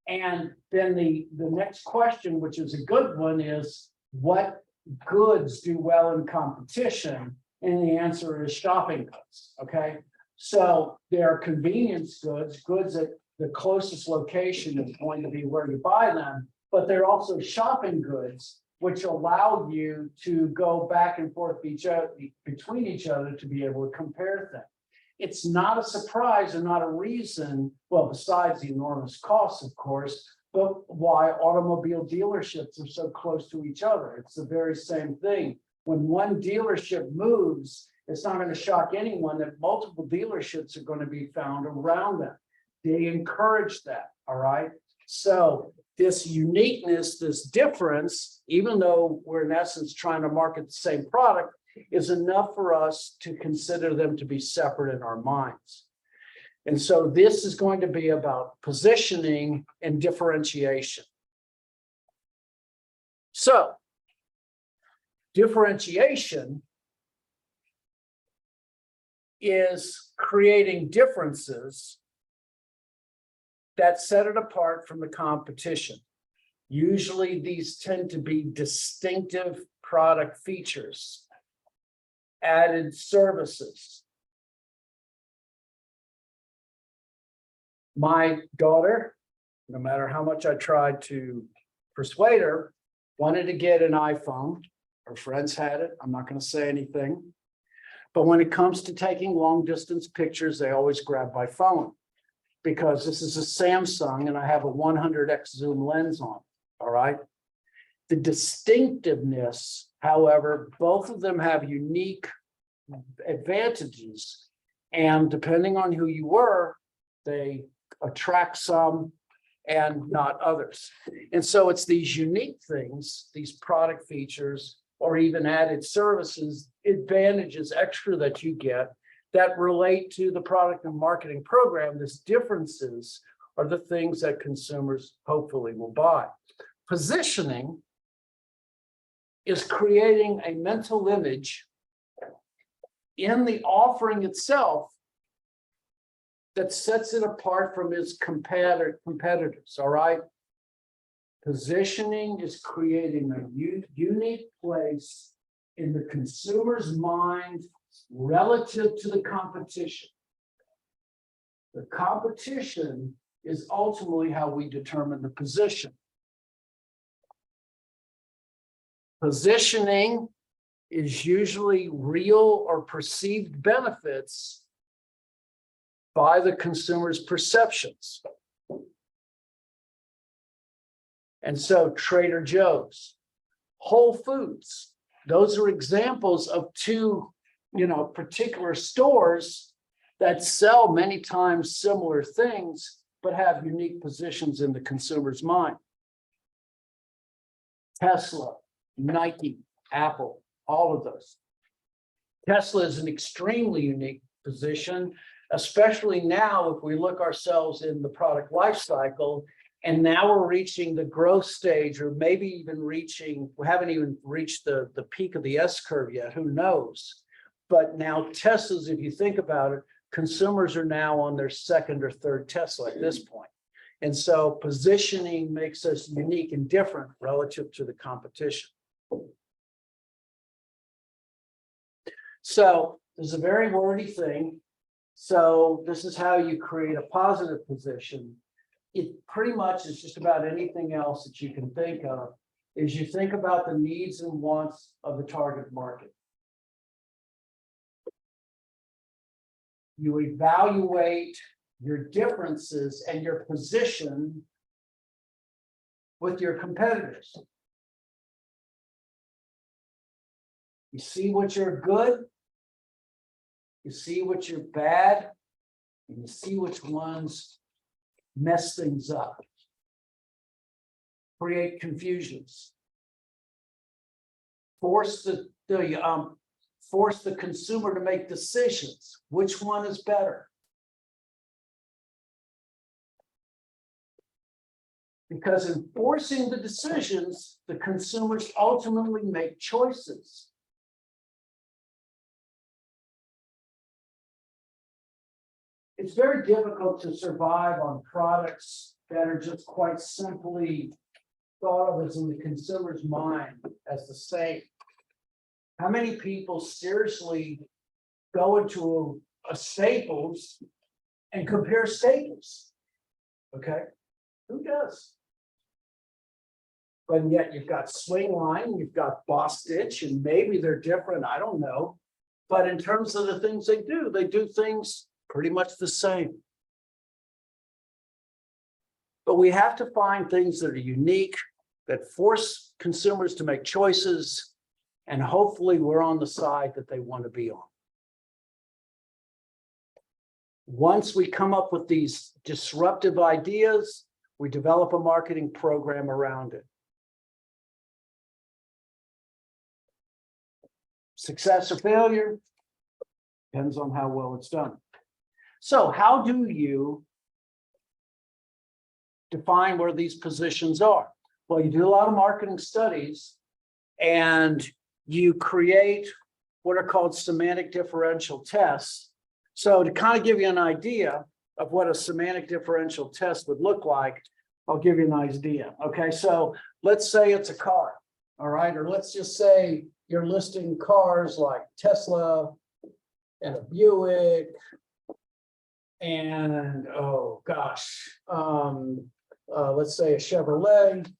And then the next question, which is a good one, is what goods do well in competition? And the answer is shopping goods, okay? So there are convenience goods, goods at the closest location is going to be where you buy them, but they're also shopping goods, which allow you to go back and forth between each other to be able to compare things. It's not a surprise and not a reason, well, besides the enormous costs, of course, but why automobile dealerships are so close to each other. It's the very same thing. When one dealership moves, it's not going to shock anyone that multiple dealerships are going to be found around them. They encourage that, all right? So this uniqueness, this difference, even though we're in essence trying to market the same product, is enough for us to consider them to be separate in our minds. And so this is going to be about positioning and differentiation. So differentiation is creating differences that set it apart from the competition. Usually these tend to be distinctive product features, added services. My daughter, no matter how much I tried to persuade her, wanted to get an iPhone. Her friends had it. I'm not going to say anything. But when it comes to taking long distance pictures, they always grab my phone because this is a Samsung and I have a 100x zoom lens on. All right. The distinctiveness, however, both of them have unique advantages. And depending on who you were, they attract some and not others. And so it's these unique things, these product features, or even added services, advantages extra that you get that relate to the product and marketing program. These differences are the things that consumers hopefully will buy. Positioning is creating a mental image in the offering itself that sets it apart from its competitors, all right? Positioning is creating a unique place in the consumer's mind relative to the competition. The competition is ultimately how we determine the position. Positioning is usually real or perceived benefits by the consumer's perceptions. And so Trader Joe's, Whole Foods, those are examples of two, particular stores that sell many times similar things, but have unique positions in the consumer's mind. Tesla, Nike, Apple, all of those. Tesla is an extremely unique position, especially now if we look ourselves in the product life cycle, and now we're reaching the growth stage, or maybe even we haven't even reached the peak of the S curve yet, who knows? But now Teslas, if you think about it, consumers are now on their second or third Tesla at this point. And so positioning makes us unique and different relative to the competition. So there's a very wordy thing. So this is how you create a positive position. It pretty much is just about anything else that you can think of, is you think about the needs and wants of the target market. You evaluate your differences and your position with your competitors. You see what you're good, you see what you're bad, and you see which ones mess things up, create confusions, force the consumer to make decisions. Which one is better? Because in forcing the decisions, the consumers ultimately make choices. it's very difficult to survive on products that are just quite simply thought of as in the consumer's mind as the same. How many people seriously go into a Staples and compare staples? Okay, who does? But yet you've got Swing Line, you've got Boss Stitch, and maybe they're different, I don't know. But in terms of the things they do things pretty much the same. But we have to find things that are unique, that force consumers to make choices, and hopefully we're on the side that they want to be on. Once we come up with these disruptive ideas, we develop a marketing program around it. Success or failure depends on how well it's done. So how do you define where these positions are? Well, you do a lot of marketing studies and you create what are called semantic differential tests. So to kind of give you an idea of what a semantic differential test would look like, I'll give you an idea. Okay, so let's say it's a car, all right? Or let's just say you're listing cars like Tesla and a Buick and, oh gosh, let's say a Chevrolet.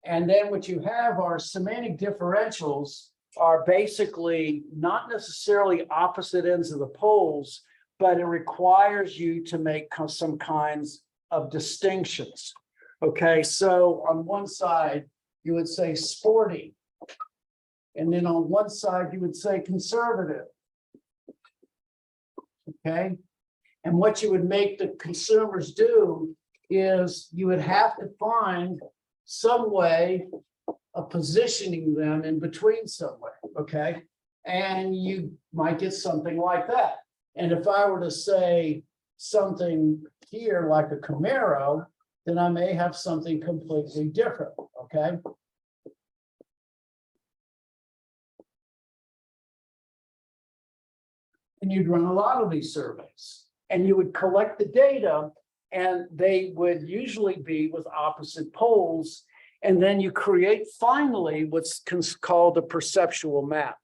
And then what you have are semantic differentials are basically not necessarily opposite ends of the poles, but it requires you to make some kinds of distinctions. Okay, so on one side, you would say sporty. And then on one side, you would say conservative. Okay, and what you would make the consumers do is you would have to find some way of positioning them in between somewhere, okay? And you might get something like that. And if I were to say something here like a Camaro, then I may have something completely different, okay? And you'd run a lot of these surveys and you would collect the data and they would usually be with opposite poles. And then you create finally what's called a perceptual map.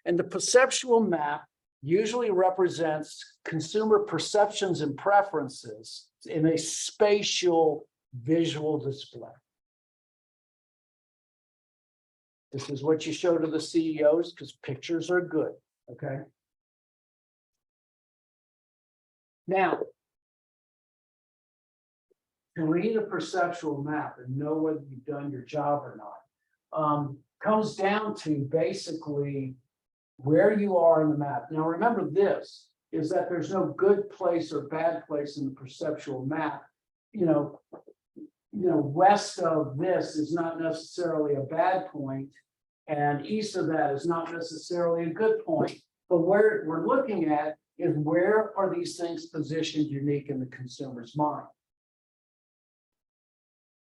And the perceptual map usually represents consumer perceptions and preferences in a spatial visual display. This is what you show to the CEOs because pictures are good, okay? Now, to read a perceptual map and know whether you've done your job or not comes down to basically where you are in the map. Now, remember this, is that there's no good place or bad place in the perceptual map. You know, west of this is not necessarily a bad point, and east of that is not necessarily a good point. But where we're looking at is where are these things positioned unique in the consumer's mind.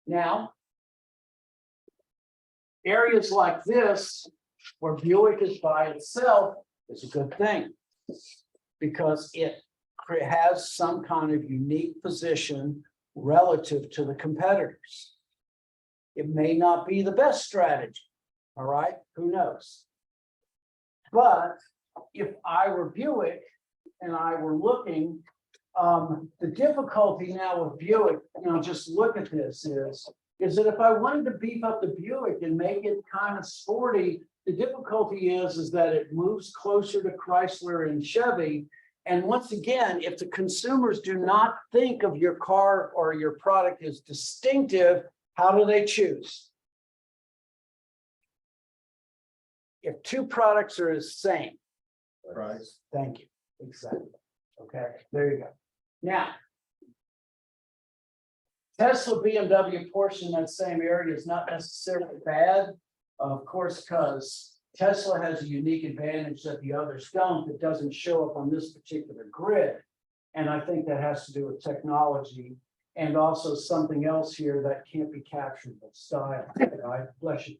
Now, areas like this, where Buick is by itself, is a good thing because it has some kind of unique position relative to the competitors. It may not be the best strategy, all right? Who knows? But if I were Buick and I were looking, the difficulty now with Buick, just look at this, is that if I wanted to beef up the Buick and make it kind of sporty, the difficulty is that it moves closer to Chrysler and Chevy. And once again, if the consumers do not think of your car or your product as distinctive, how do they choose? If two products are the same. Price. Thank you. Exactly. Okay, there you go. Now, Tesla, BMW, Porsche in that same area is not necessarily bad, of course, because Tesla has a unique advantage that the others don't. It doesn't show up on this particular grid. And I think that has to do with technology and also something else here that can't be captured with style. Right? Bless you.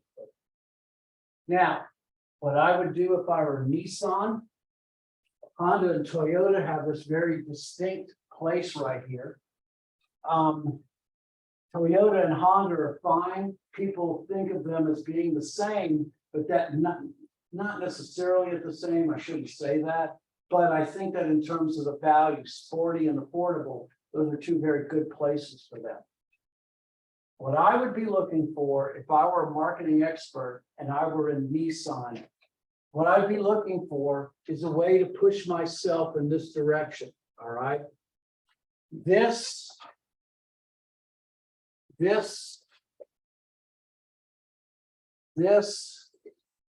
Now, what I would do if I were Nissan, Honda and Toyota have this very distinct place right here. Toyota and Honda are fine. People think of them as being the same, but that not necessarily at the same. I shouldn't say that, but I think that in terms of the value, sporty and affordable, those are two very good places for them. What I would be looking for if I were a marketing expert and I were in Nissan, what I'd be looking for is a way to push myself in this direction. All right. This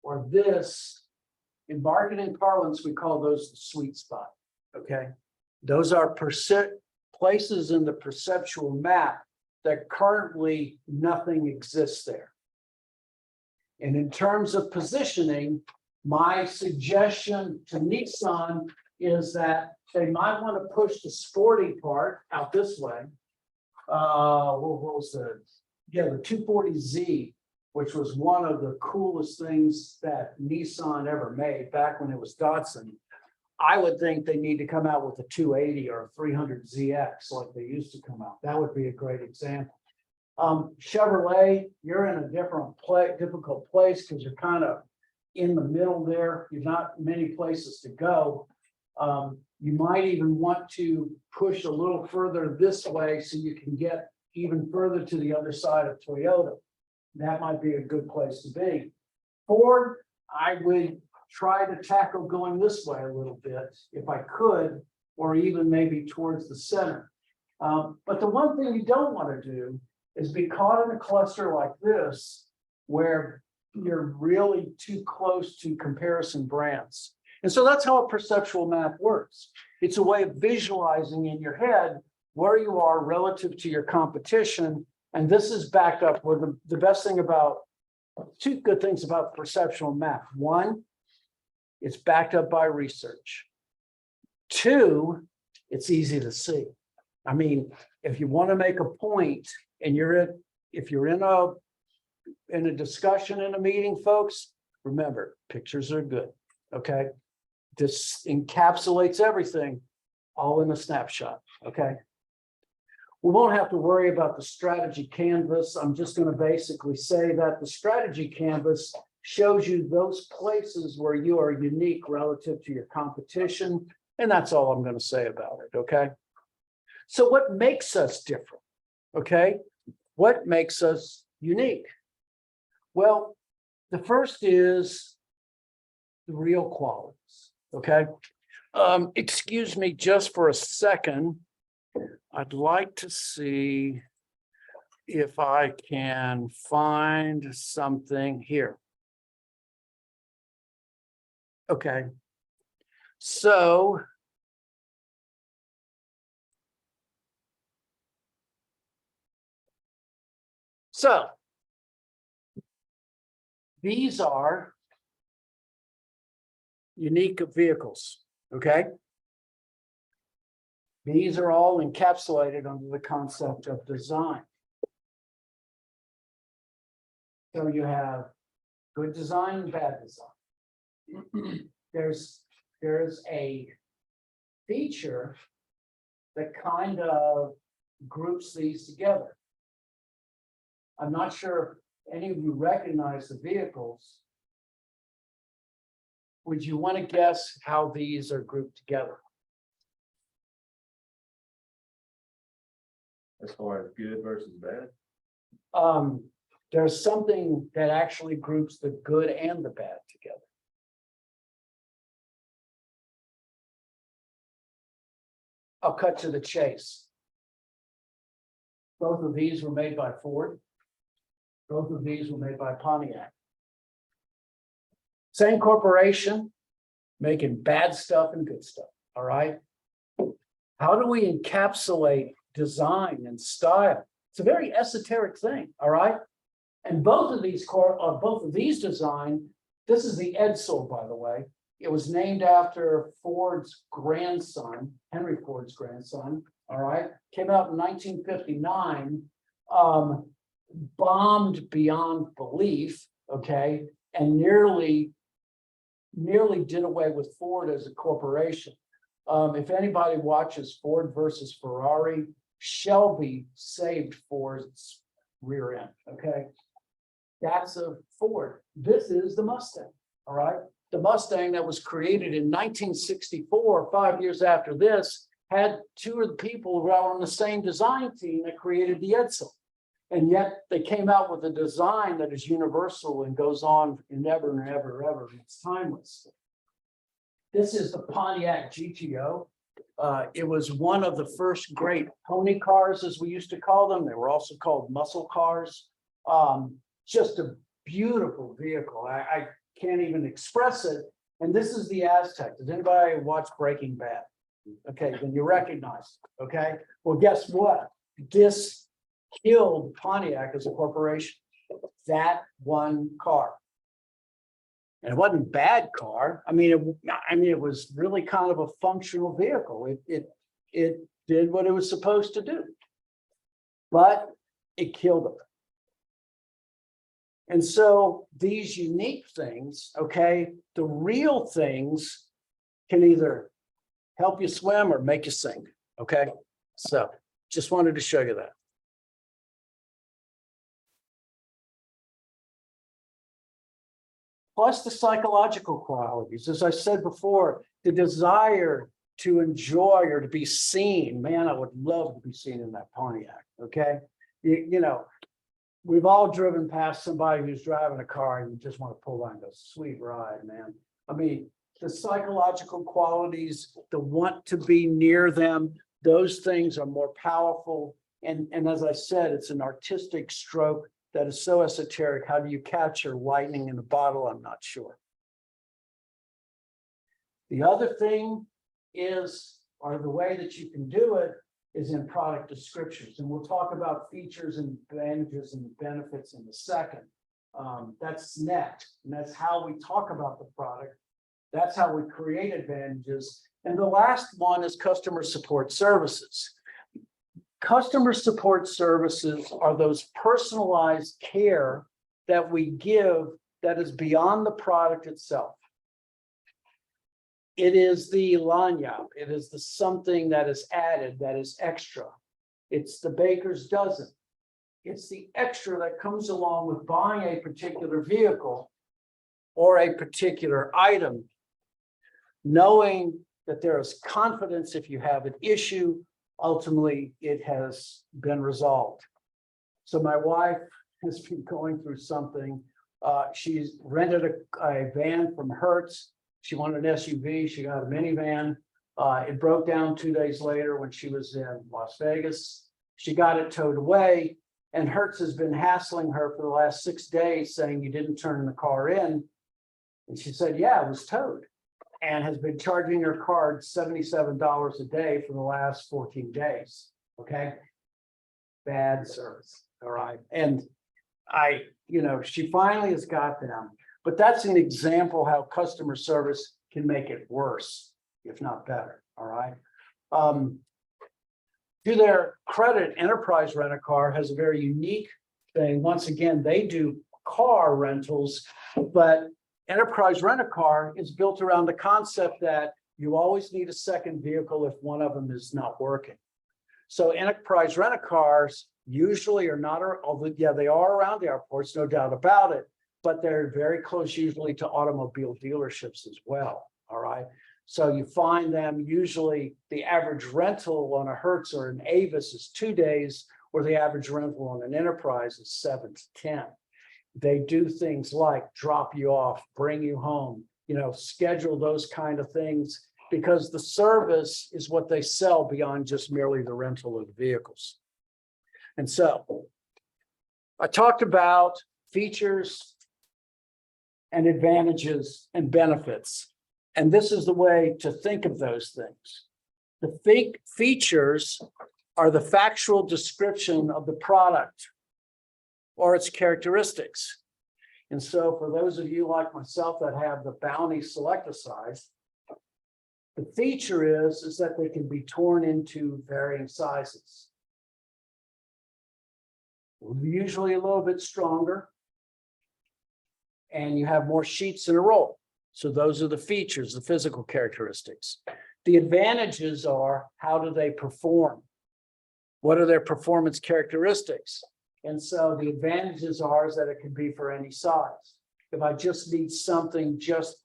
or this, in marketing parlance, we call those the sweet spot. Okay. Those are places in the perceptual map that currently nothing exists there. And in terms of positioning, my suggestion to Nissan is that they might want to push the sporty part out this way. What was the 240Z, which was one of the coolest things that Nissan ever made back when it was Datsun. I would think they need to come out with a 280 or a 300ZX like they used to come out. That would be a great example. Chevrolet, you're in a difficult place because you're kind of in the middle there. You've not many places to go. You might even want to push a little further this way so you can get even further to the other side of Toyota. That might be a good place to be. Ford, I would try to tackle going this way a little bit if I could, or even maybe towards the center. But the one thing you don't want to do is be caught in a cluster like this, where you're really too close to comparison brands. And so that's how a perceptual map works. It's a way of visualizing in your head where you are relative to your competition. And this is backed up with the best thing about, two good things about perceptual map. One, it's backed up by research. Two, it's easy to see. I mean, if you want to make a point and if you're in a discussion in a meeting, folks, remember, pictures are good. Okay. This encapsulates everything all in a snapshot. Okay. We won't have to worry about the strategy canvas. I'm just going to basically say that the strategy canvas shows you those places where you are unique relative to your competition. And that's all I'm going to say about it. Okay. So what makes us different? Okay. What makes us unique? Well, the first is the real qualities. Okay. Excuse me just for a second. I'd like to see if I can find something here. Okay. So these are unique vehicles. Okay. These are all encapsulated under the concept of design. So you have good design and bad design. There's a feature that kind of groups these together. I'm not sure if any of you recognize the vehicles. Would you want to guess how these are grouped together? As far as good versus bad? There's something that actually groups the good and the bad together. I'll cut to the chase. Both of these were made by Ford. Both of these were made by Pontiac. Same corporation, making bad stuff and good stuff. All right. How do we encapsulate design and style? It's a very esoteric thing. All right. And both of these design, this is the Edsel, by the way. It was named after Ford's grandson, Henry Ford's grandson. All right. Came out in 1959, bombed beyond belief. Okay. And nearly nearly did away with Ford as a corporation. If anybody watches Ford versus Ferrari, Shelby saved Ford's rear end, okay? That's a Ford. This is the Mustang, all right? The Mustang that was created in 1964, 5 years after this, had two of the people who were on the same design team that created the Edsel. And yet they came out with a design that is universal and goes on and ever and ever and ever. It's timeless. This is the Pontiac GTO. It was one of the first great pony cars, as we used to call them. They were also called muscle cars. Just a beautiful vehicle. I can't even express it. And this is the Aztec. Does anybody watch Breaking Bad? Okay, then you recognize it, okay? Well, guess what? This killed Pontiac as a corporation. That one car. And it wasn't a bad car. I mean, it was really kind of a functional vehicle. It did what it was supposed to do. But it killed them. And so these unique things, okay, the real things can either help you swim or make you sink, okay? So just wanted to show you that. Plus the psychological qualities, as I said before, the desire to enjoy or to be seen. Man, I would love to be seen in that Pontiac, okay? You know, we've all driven past somebody who's driving a car and you just want to pull on and go, sweet ride, man. I mean, the psychological qualities, the want to be near them, those things are more powerful. And as I said, it's an artistic stroke that is so esoteric. How do you capture lightning in a bottle? I'm not sure. The other thing is, or the way that you can do it is in product descriptions. And we'll talk about features and advantages and benefits in a second. That's next. And that's how we talk about the product. That's how we create advantages. And the last one is customer support services. Customer support services are those personalized care that we give that is beyond the product itself. It is the lanyard. It is the something that is added, that is extra. It's the baker's dozen. It's the extra that comes along with buying a particular vehicle or a particular item, knowing that there is confidence if you have an issue, ultimately it has been resolved. So my wife has been going through something. She's rented a van from Hertz. She wanted an SUV. She got a minivan. It broke down 2 days later when she was in Las Vegas. She got it towed away, and Hertz has been hassling her for the last 6 days saying, you didn't turn the car in. And she said, yeah, it was towed, and has been charging her card $77 a day for the last 14 days. Okay. Bad service. All right. And she finally has got them, but that's an example how customer service can make it worse, if not better. All right. To their credit, Enterprise Rent-A-Car has a very unique thing. Once again, they do car rentals, but Enterprise Rent-A-Car is built around the concept that you always need a second vehicle if one of them is not working. So Enterprise Rent-A-Cars usually are not, although yeah, they are around the airports, no doubt about it, but they're very close usually to automobile dealerships as well. All right. So you find them usually the average rental on a Hertz or an Avis is 2 days, or the average rental on an Enterprise is 7 to 10. They do things like drop you off, bring you home, schedule those kind of things, because the service is what they sell beyond just merely the rental of the vehicles. And so I talked about features and advantages and benefits. And this is the way to think of those things. The features are the factual description of the product or its characteristics. And so for those of you like myself that have the Bounty Selecta size, the feature is that they can be torn into varying sizes. Usually a little bit stronger, and you have more sheets in a roll. So those are the features, the physical characteristics. The advantages are, how do they perform? What are their performance characteristics? And so the advantages are is that it can be for any size. If I just need something just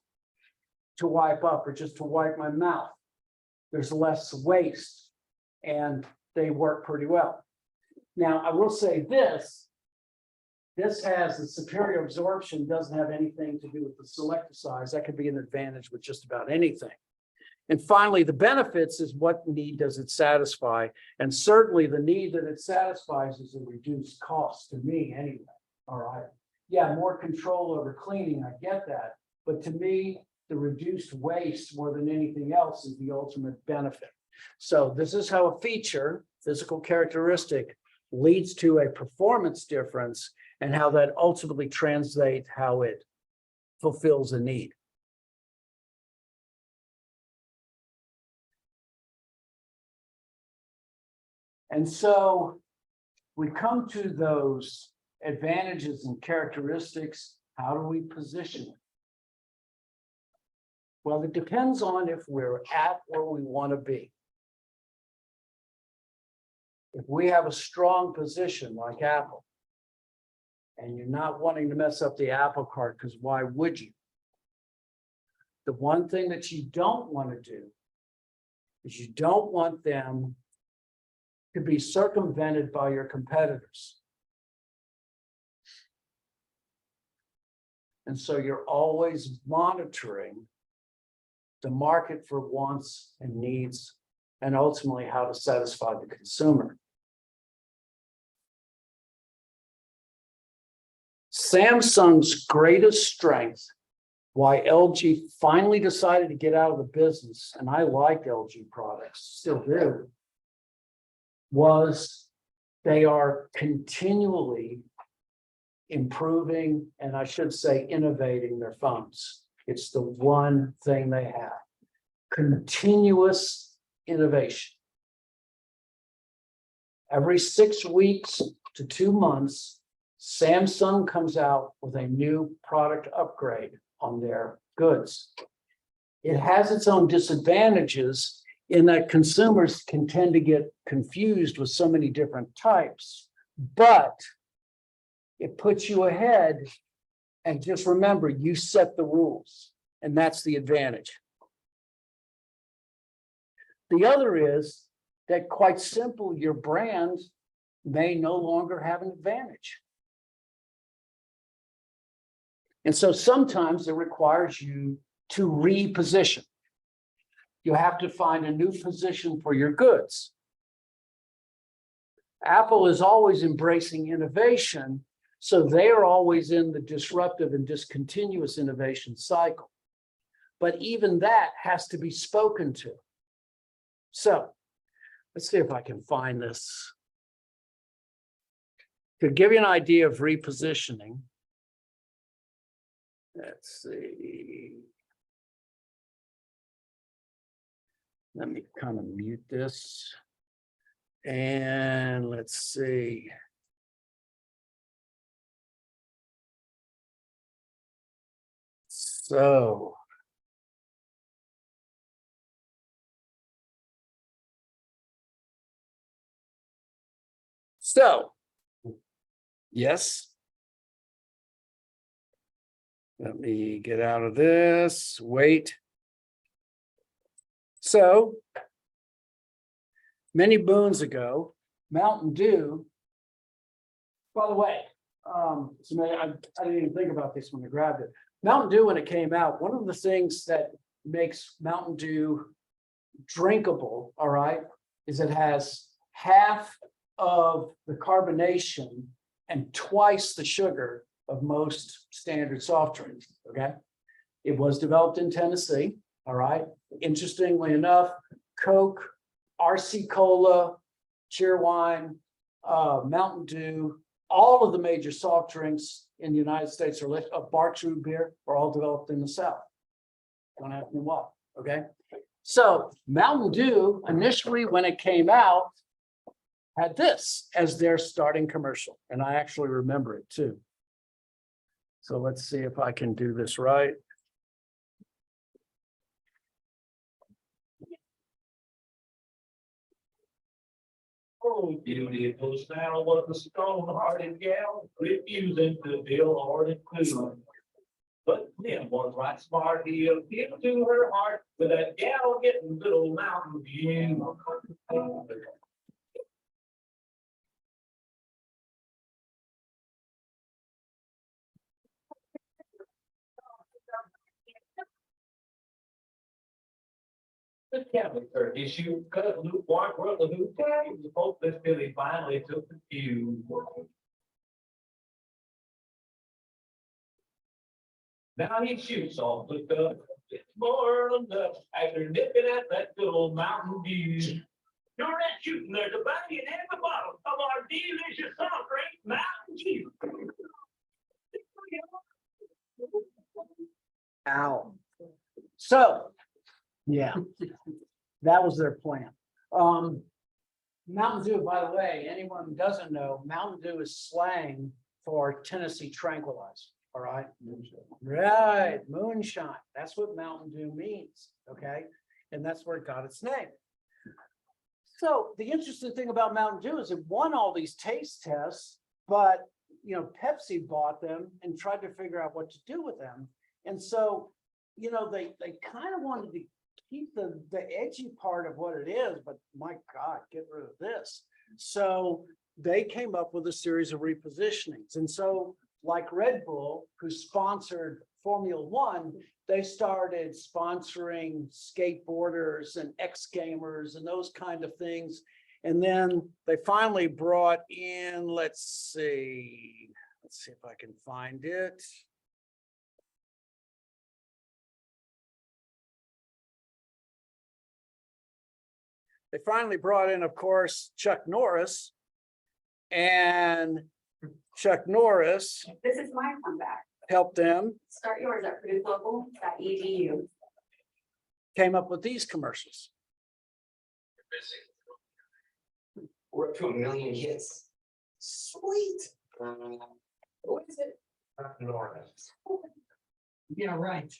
to wipe up or just to wipe my mouth, there's less waste and they work pretty well. Now, I will say this has the superior absorption, doesn't have anything to do with the selective size. That could be an advantage with just about anything. And finally, the benefits is what need does it satisfy? And certainly the need that it satisfies is a reduced cost to me anyway. All right. Yeah, more control over cleaning, I get that. But to me, the reduced waste more than anything else is the ultimate benefit. So this is how a feature, physical characteristic, leads to a performance difference and how that ultimately translates how it fulfills a need. And so we come to those advantages and characteristics. How do we position it? Well, it depends on if we're at where we want to be. If we have a strong position like Apple, and you're not wanting to mess up the Apple cart, because why would you? The one thing that you don't want to do is you don't want them to be circumvented by your competitors. And so you're always monitoring the market for wants and needs, and ultimately how to satisfy the consumer. Samsung's greatest strength, why LG finally decided to get out of the business, and I like LG products, still do, was they are continually improving, and I should say innovating their phones. It's the one thing they have. Continuous innovation. Every 6 weeks to 2 months, Samsung comes out with a new product upgrade on their goods. It has its own disadvantages in that consumers can tend to get confused with so many different types, but it puts you ahead. And just remember, you set the rules, and that's the advantage. The other is that, quite simple, your brand may no longer have an advantage. And so sometimes it requires you to reposition. You have to find a new position for your goods. Apple is always embracing innovation, so they are always in the disruptive and discontinuous innovation cycle. But even that has to be spoken to. So let's see if I can find this. To give you an idea of repositioning, let's see. Let me kind of mute this. And let's see. So. Yes. Let me get out of this, wait. So, many moons ago, Mountain Dew, by the way, I didn't even think about this when I grabbed it. Mountain Dew, when it came out, one of the things that makes Mountain Dew drinkable, all right, is it has half of the carbonation and twice the sugar of most standard soft drinks, okay? It was developed in Tennessee, all right? Interestingly enough, Coke, RC Cola, Cheerwine, Mountain Dew, all of the major soft drinks in the United States are Barq's root beer are all developed in the South. Don't ask me why, okay? So Mountain Dew, initially when it came out, had this as their starting commercial. And I actually remember it too. So let's see if I can do this right. Oh, beautiful Sal was a strong-hearted gal, refusing to deal hard food. But Tim was right smart, he appealed to her heart with that gal getting good old Mountain View. The Catholic Church issue, cut lukewarm brother who came, the hopeless Billy finally took the cue. Now he shoots off the cuff, it's more than enough, after nipping at that good old Mountain View. During that shooting, there's a body in every bottle of our delicious soft drink, Mountain Dew. Ow. So, yeah, that was their plan. Mountain Dew, by the way, anyone who doesn't know, Mountain Dew is slang for Tennessee tranquilizer, all right? Right, moonshine. That's what Mountain Dew means, okay? And that's where it got its name. So the interesting thing about Mountain Dew is it won all these taste tests, but Pepsi bought them and tried to figure out what to do with them. And so, they kind of wanted to keep the edgy part of what it is, but my God, get rid of this. So they came up with a series of repositionings. And so like Red Bull, who sponsored Formula One, they started sponsoring skateboarders and X-gamers and those kind of things. And then they finally brought in, let's see if I can find it. They finally brought in, of course, Chuck Norris. And Chuck Norris This is my comeback. helped them, Start yours at purdueglobal.edu. came up with these commercials. We're up to 1 million hits. Sweet. What is it? Norris. Yeah, right.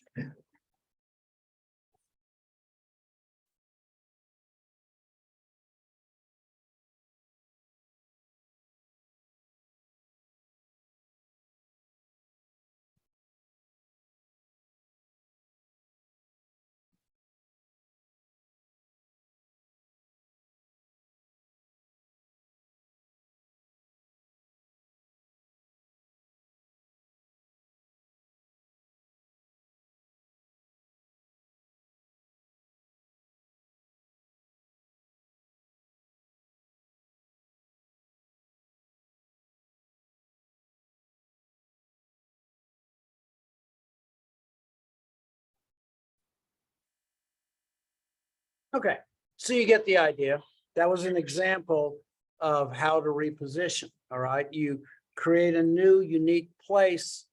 Okay, so you get the idea. That was an example of how to reposition, all right? You create a new unique place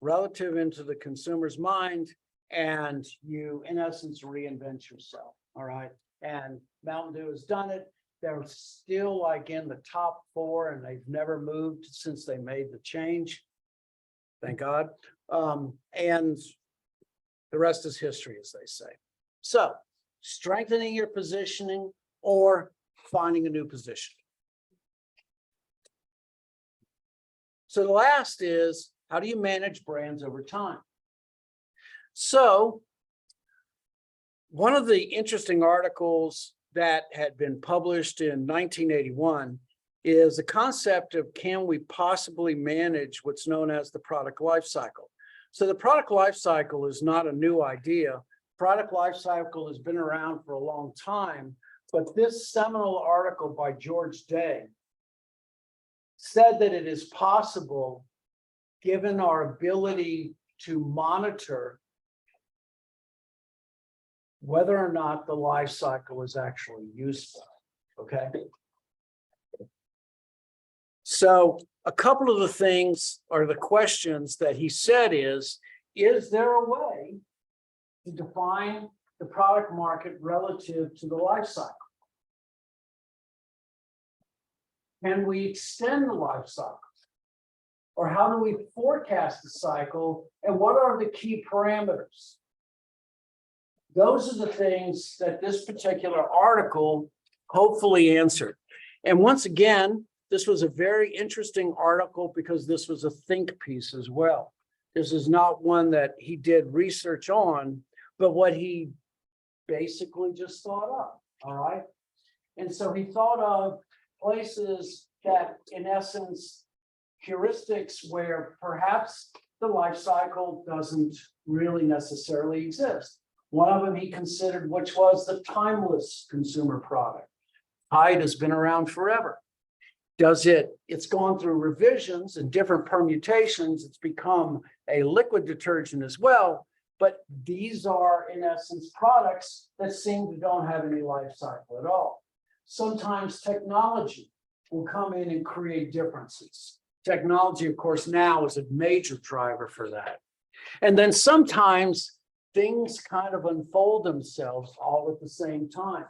relative into the consumer's mind, and you, in essence, reinvent yourself, all right? And Mountain Dew has done it. They're still like in the top 4, and they've never moved since they made the change. Thank God. And the rest is history, as they say. So, strengthening your positioning or finding a new position. So the last is, how do you manage brands over time? So one of the interesting articles that had been published in 1981 is the concept of, can we possibly manage what's known as the product life cycle? So the product life cycle is not a new idea. Product life cycle has been around for a long time, but this seminal article by George Day said that it is possible, given our ability to monitor whether or not the life cycle is actually useful, okay? So a couple of the things or the questions that he said is there a way to define the product market relative to the life cycle? Can we extend the life cycle? Or how do we forecast the cycle? And what are the key parameters? Those are the things that this particular article hopefully answered. And once again, this was a very interesting article because this was a think piece as well. This is not one that he did research on, but what he basically just thought up, all right? And so he thought of places that, in essence, heuristics where perhaps the life cycle doesn't really necessarily exist. One of them he considered, which was the timeless consumer product. Tide has been around forever. It's gone through revisions and different permutations. It's become a liquid detergent as well. But these are, in essence, products that seem to don't have any life cycle at all. Sometimes technology will come in and create differences. Technology, of course, now is a major driver for that. And then sometimes things kind of unfold themselves all at the same time.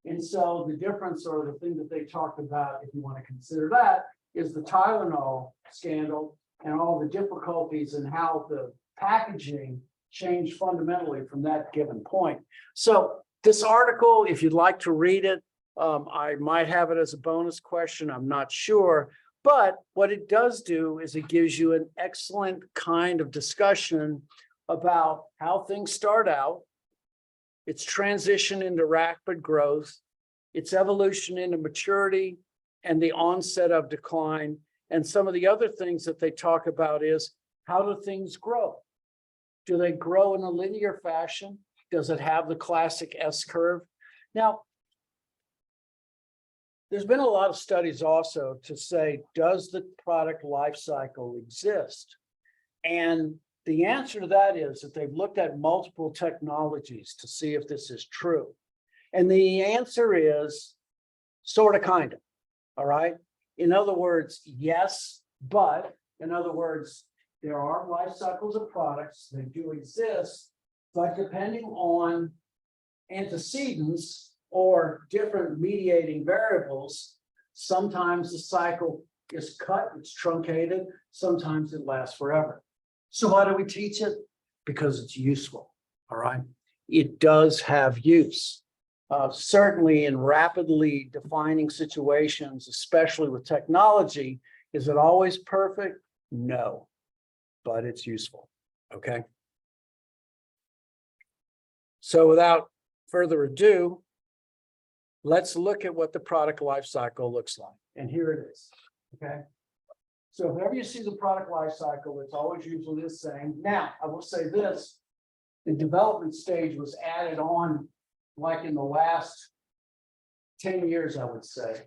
And so the difference, or the thing that they talked about, if you want to consider that, is the Tylenol scandal and all the difficulties and how the packaging changed fundamentally from that given point. So this article, if you'd like to read it, I might have it as a bonus question, I'm not sure. But what it does do is it gives you an excellent kind of discussion about how things start out, its transition into rapid growth, its evolution into maturity, and the onset of decline. And some of the other things that they talk about is, how do things grow? Do they grow in a linear fashion? Does it have the classic S curve? Now, there's been a lot of studies also to say, does the product life cycle exist? And the answer to that is that they've looked at multiple technologies to see if this is true. And the answer is sort of, kind of, all right? In other words, yes, but in other words, there are life cycles of products that do exist, but depending on antecedents or different mediating variables, sometimes the cycle is cut, it's truncated, sometimes it lasts forever. So why do we teach it? Because it's useful, all right? It does have use. Certainly in rapidly defining situations, especially with technology, is it always perfect? No, but it's useful, okay? So without further ado, let's look at what the product life cycle looks like. And here it is, okay? So whenever you see the product life cycle, it's always usually the same. Now, I will say this, the development stage was added on like in the last 10 years, I would say,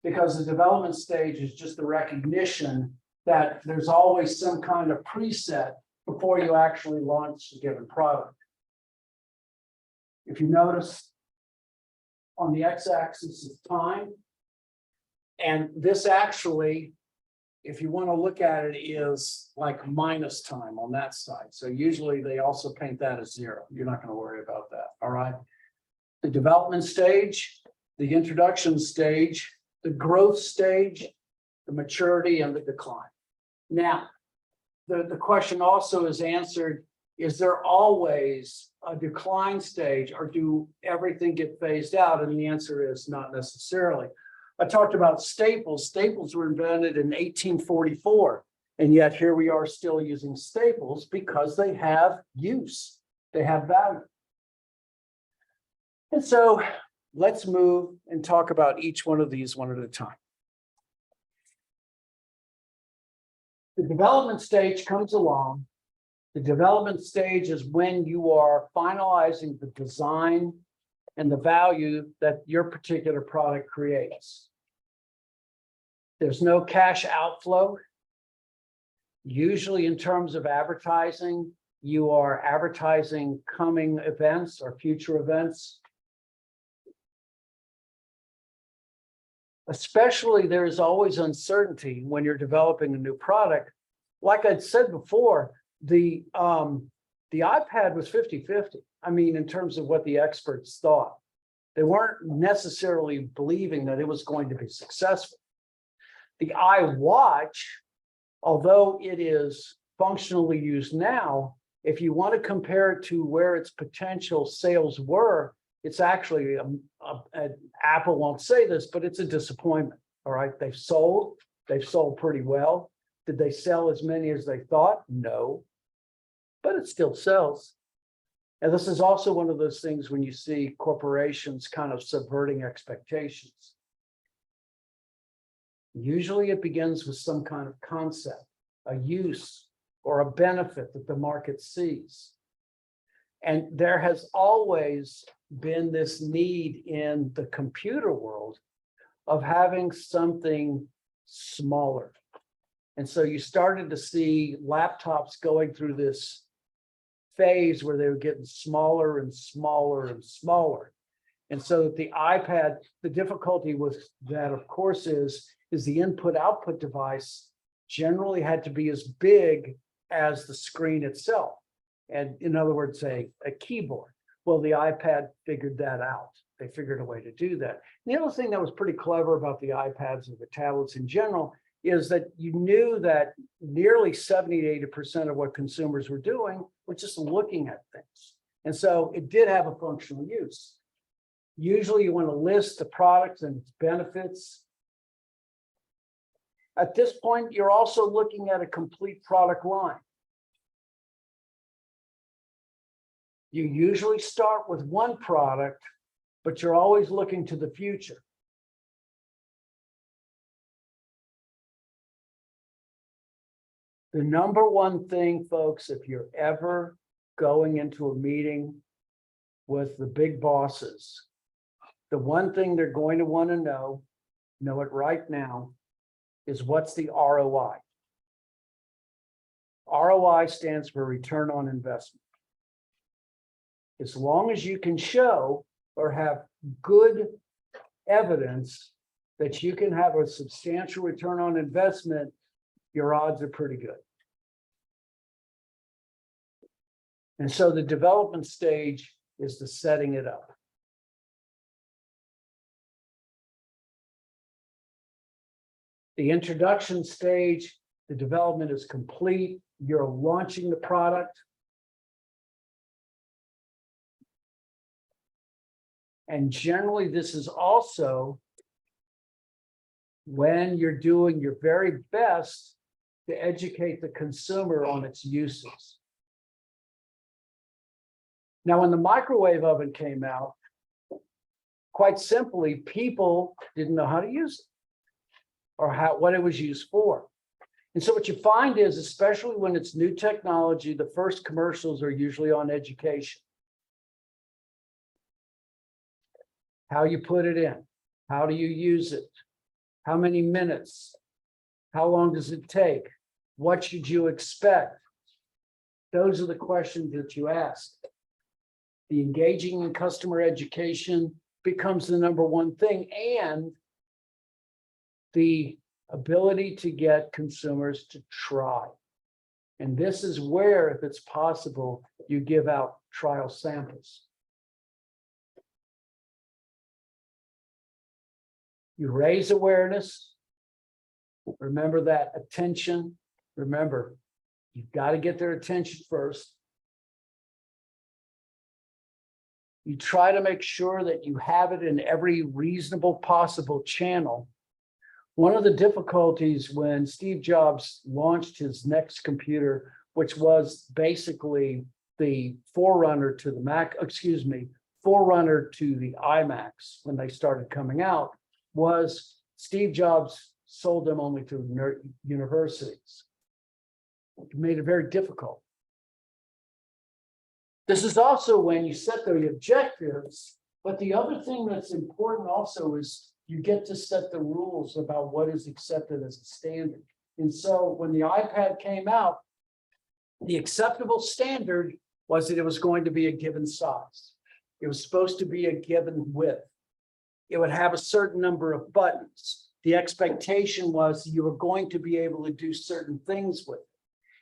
because the development stage is just the recognition that there's always some kind of preset before you actually launch a given product. If you notice, on the x-axis is time, and this actually, if you want to look at it, is like minus time on that side. So usually they also paint that as 0. You're not going to worry about that, all right? The development stage, the introduction stage, the growth stage, the maturity, and the decline. Now, the question also is answered, is there always a decline stage, or do everything get phased out? And the answer is not necessarily. I talked about staples. Staples were invented in 1844, and yet here we are still using staples because they have use, they have value. And so let's move and talk about each one of these one at a time. The development stage comes along. The development stage is when you are finalizing the design and the value that your particular product creates. There's no cash outflow. Usually in terms of advertising, you are advertising coming events or future events. Especially, there is always uncertainty when you're developing a new product. Like I'd said before, the iPad was 50-50. I mean, in terms of what the experts thought. They weren't necessarily believing that it was going to be successful. The iWatch, although it is functionally used now, if you want to compare it to where its potential sales were, it's actually Apple won't say this, but it's a disappointment. All right, they've sold pretty well. Did they sell as many as they thought? No, but it still sells. And this is also one of those things when you see corporations kind of subverting expectations. Usually it begins with some kind of concept, a use, or a benefit that the market sees. And there has always been this need in the computer world of having something smaller. And so you started to see laptops going through this phase where they were getting smaller and smaller and smaller. And so the iPad, the difficulty with that, of course, is the input-output device generally had to be as big as the screen itself. And in other words, a keyboard. Well, the iPad figured that out. They figured a way to do that. And the other thing that was pretty clever about the iPads and the tablets in general is that you knew that nearly 70 to 80% of what consumers were doing were just looking at things. And so it did have a functional use. Usually you want to list the products and its benefits. At this point, you're also looking at a complete product line. You usually start with one product, but you're always looking to the future. The number one thing, folks, if you're ever going into a meeting with the big bosses, the one thing they're going to want to know it right now, is what's the ROI? ROI stands for return on investment. As long as you can show or have good evidence that you can have a substantial return on investment, your odds are pretty good. And so the development stage is the setting it up. The introduction stage, the development is complete. You're launching the product. And generally, this is also when you're doing your very best to educate the consumer on its uses. Now, when the microwave oven came out, quite simply, people didn't know how to use it or what it was used for. And so what you find is, especially when it's new technology, the first commercials are usually on education. How you put it in, how do you use it, how many minutes, how long does it take, what should you expect? Those are the questions that you ask. The engaging in customer education becomes the number one thing, and the ability to get consumers to try. And this is where, if it's possible, you give out trial samples. You raise awareness. Remember that attention. Remember, you've got to get their attention first. You try to make sure that you have it in every reasonable possible channel. One of the difficulties when Steve Jobs launched his next computer, which was basically the forerunner to the forerunner to the iMacs when they started coming out, was Steve Jobs sold them only to universities. It made it very difficult. This is also when you set the objectives, but the other thing that's important also is you get to set the rules about what is accepted as a standard. And so when the iPad came out, the acceptable standard was that it was going to be a given size. It was supposed to be a given width. It would have a certain number of buttons. The expectation was you were going to be able to do certain things with it.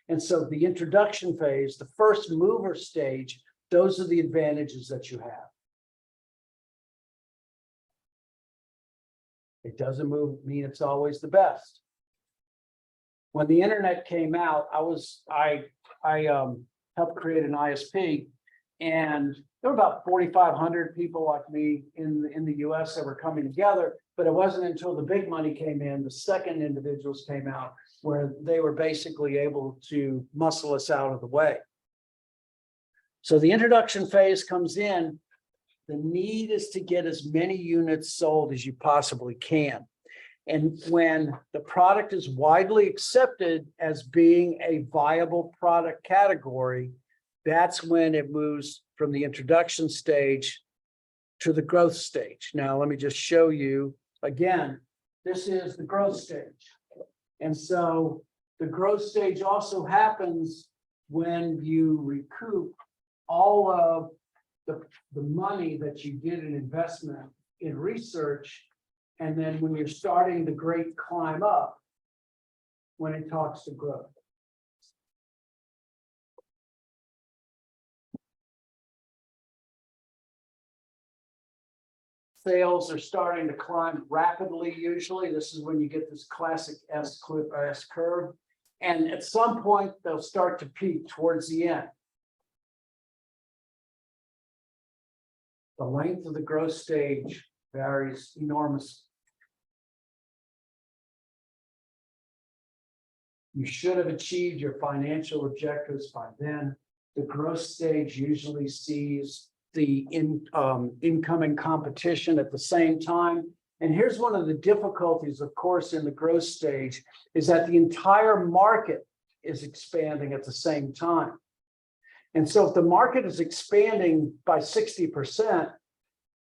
And so the introduction phase, the first mover stage, those are the advantages that you have. It doesn't mean it's always the best. When the internet came out, I helped create an ISP, And there were about 4,500 people like me in the US that were coming together, but it wasn't until the big money came in, the second individuals came out, where they were basically able to muscle us out of the way. So the introduction phase comes in. The need is to get as many units sold as you possibly can. And when the product is widely accepted as being a viable product category, that's when it moves from the introduction stage to the growth stage. Now, let me just show you again, this is the growth stage. And so the growth stage also happens when you recoup all of the money that you did in investment in research. And then when you're starting the great climb up, when it talks to growth. Sales are starting to climb rapidly usually. This is when you get this classic S curve. And at some point, they'll start to peak towards the end. The length of the growth stage varies enormously. You should have achieved your financial objectives by then. The growth stage usually sees the incoming competition at the same time. And here's one of the difficulties, of course, in the growth stage is that the entire market is expanding at the same time. And so if the market is expanding by 60%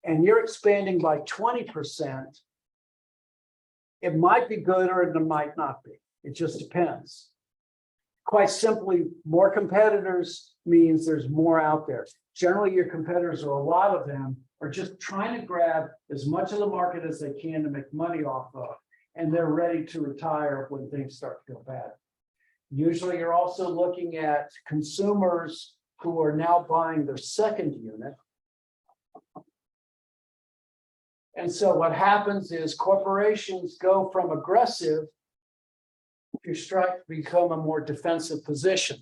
and you're expanding by 20%, it might be good or it might not be. It just depends. Quite simply, more competitors means there's more out there. Generally, your competitors, or a lot of them, are just trying to grab as much of the market as they can to make money off of, and they're ready to retire when things start to go bad. Usually, you're also looking at consumers who are now buying their second unit. And so what happens is corporations go from aggressive to become a more defensive position.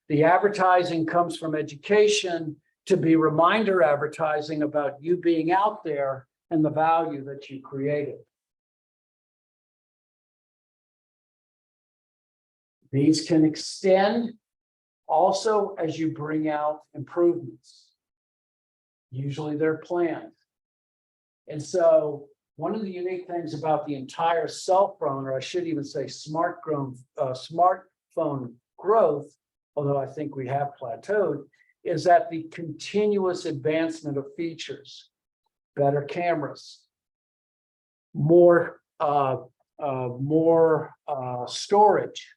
The advertising comes from education to be reminder advertising about you being out there and the value that you created. These can extend also as you bring out improvements. Usually they're planned. And so one of the unique things about the entire cell phone, or I should even say smartphone growth, although I think we have plateaued, is that the continuous advancement of features, better cameras, more storage,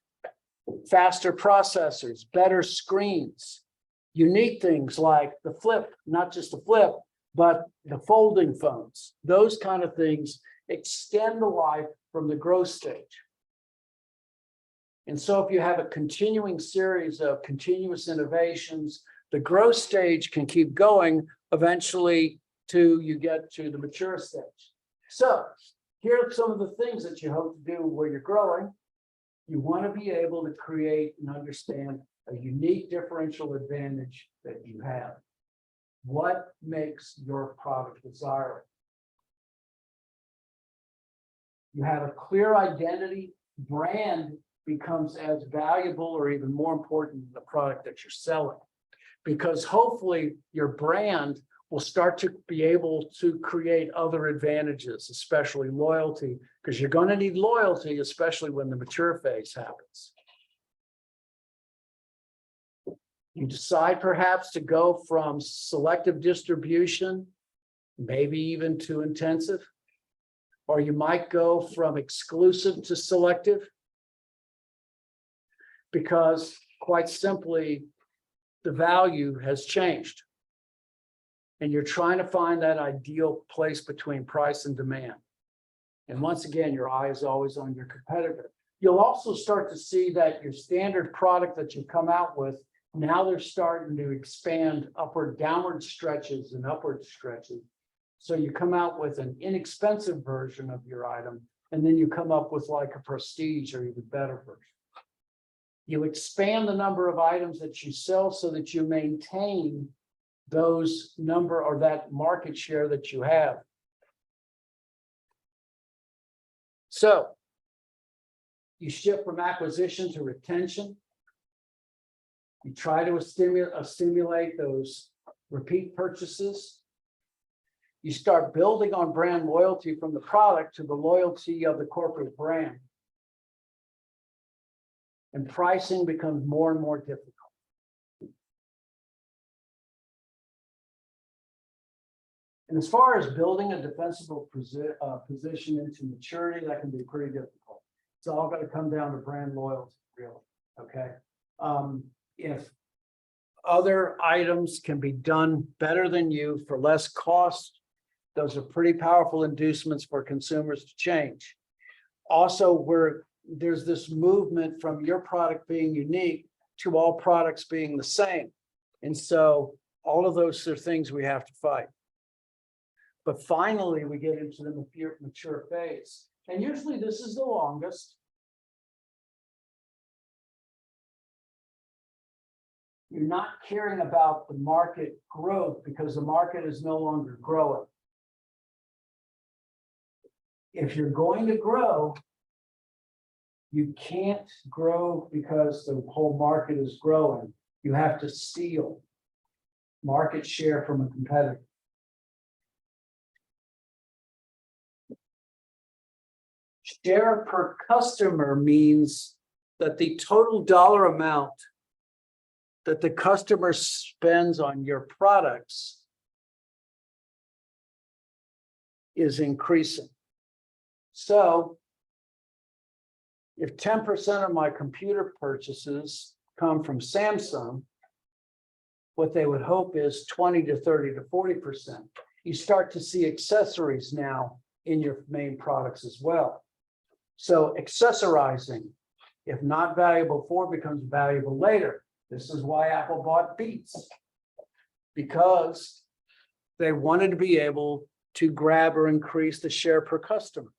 faster processors, better screens, unique things like the flip, not just the flip, but the folding phones. Those kind of things extend the life from the growth stage. And so if you have a continuing series of continuous innovations, the growth stage can keep going eventually to you get to the mature stage. So here are some of the things that you hope to do where you're growing. You want to be able to create and understand a unique differential advantage that you have. What makes your product desirable? You have a clear identity. Brand becomes as valuable or even more important than the product that you're selling, because hopefully your brand will start to be able to create other advantages, especially loyalty, because you're going to need loyalty, especially when the mature phase happens. You decide perhaps to go from selective distribution, maybe even to intensive, or you might go from exclusive to selective, because quite simply, the value has changed. And you're trying to find that ideal place between price and demand. And once again, your eye is always on your competitor. You'll also start to see that your standard product that you come out with, now they're starting to expand downward stretches and upward stretches. So you come out with an inexpensive version of your item, and then you come up with like a prestige or even better version. You expand the number of items that you sell so that you maintain those number or that market share that you have. So you shift from acquisition to retention. You try to stimulate those repeat purchases. You start building on brand loyalty from the product to the loyalty of the corporate brand. And pricing becomes more and more difficult. And as far as building a defensible position into maturity, that can be pretty difficult. It's all going to come down to brand loyalty, really. Okay. If other items can be done better than you for less cost, those are pretty powerful inducements for consumers to change. Also, there's this movement from your product being unique to all products being the same. And so all of those are things we have to fight. But finally, we get into the mature phase. And usually this is the longest. You're not caring about the market growth because the market is no longer growing. If you're going to grow, you can't grow because the whole market is growing. You have to steal market share from a competitor. Share per customer means that the total dollar amount that the customer spends on your products is increasing. So if 10% of my computer purchases come from Samsung, what they would hope is 20 to 30 to 40%. You start to see accessories now in your main products as well. So accessorizing, if not valuable before, becomes valuable later. This is why Apple bought Beats, because they wanted to be able to grab or increase the share per customer.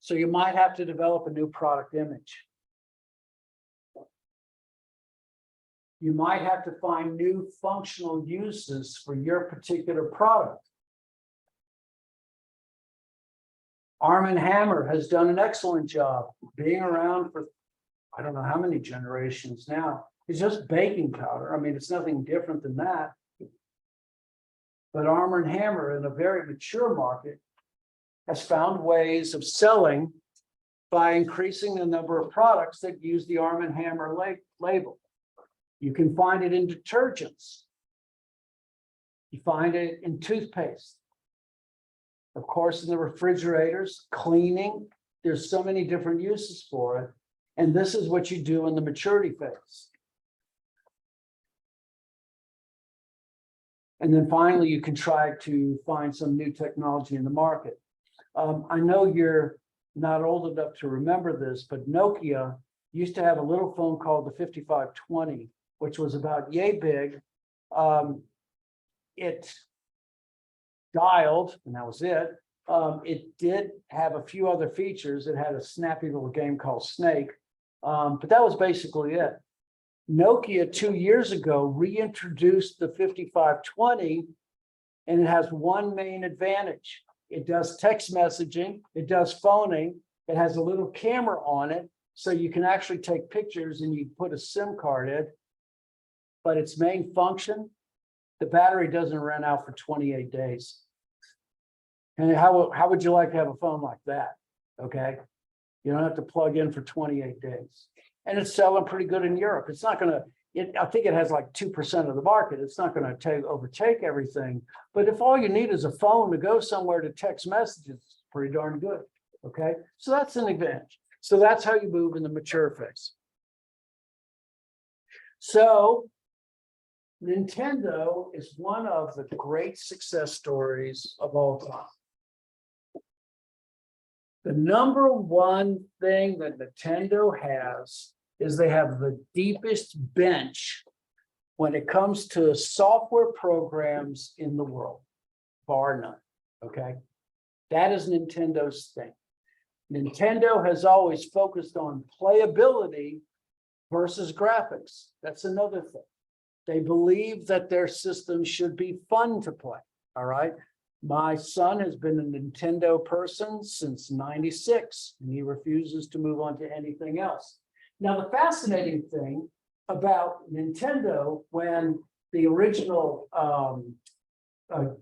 So you might have to develop a new product image. You might have to find new functional uses for your particular product. Arm & Hammer has done an excellent job being around for, I don't know how many generations now. It's just baking powder. I mean, it's nothing different than that. But Arm & Hammer, in a very mature market, has found ways of selling by increasing the number of products that use the Arm & Hammer label. You can find it in detergents. You find it in toothpaste. Of course, in the refrigerators, cleaning, there's so many different uses for it. And this is what you do in the maturity phase. And then finally, you can try to find some new technology in the market. I know you're not old enough to remember this, but Nokia used to have a little phone called the 5520, which was about yay big. It dialed, and that was it. It did have a few other features. It had a snappy little game called Snake, but that was basically it. Nokia 2 years ago reintroduced the 5520, and it has one main advantage. It does text messaging, it does phoning, it has a little camera on it, so you can actually take pictures and you put a SIM card in. But its main function, the battery doesn't run out for 28 days. And how would you like to have a phone like that? Okay. You don't have to plug in for 28 days. And it's selling pretty good in Europe. It's not going to, I think it has like 2% of the market. It's not going to overtake everything. But if all you need is a phone to go somewhere to text messages, it's pretty darn good. Okay. So that's an advantage. So that's how you move in the mature phase. So Nintendo is one of the great success stories of all time. The number one thing that Nintendo has is they have the deepest bench when it comes to software programs in the world, bar none, okay? That is Nintendo's thing. Nintendo has always focused on playability versus graphics. That's another thing. They believe that their system should be fun to play, all right? My son has been a Nintendo person since '96, and he refuses to move on to anything else. Now, the fascinating thing about Nintendo, when the original the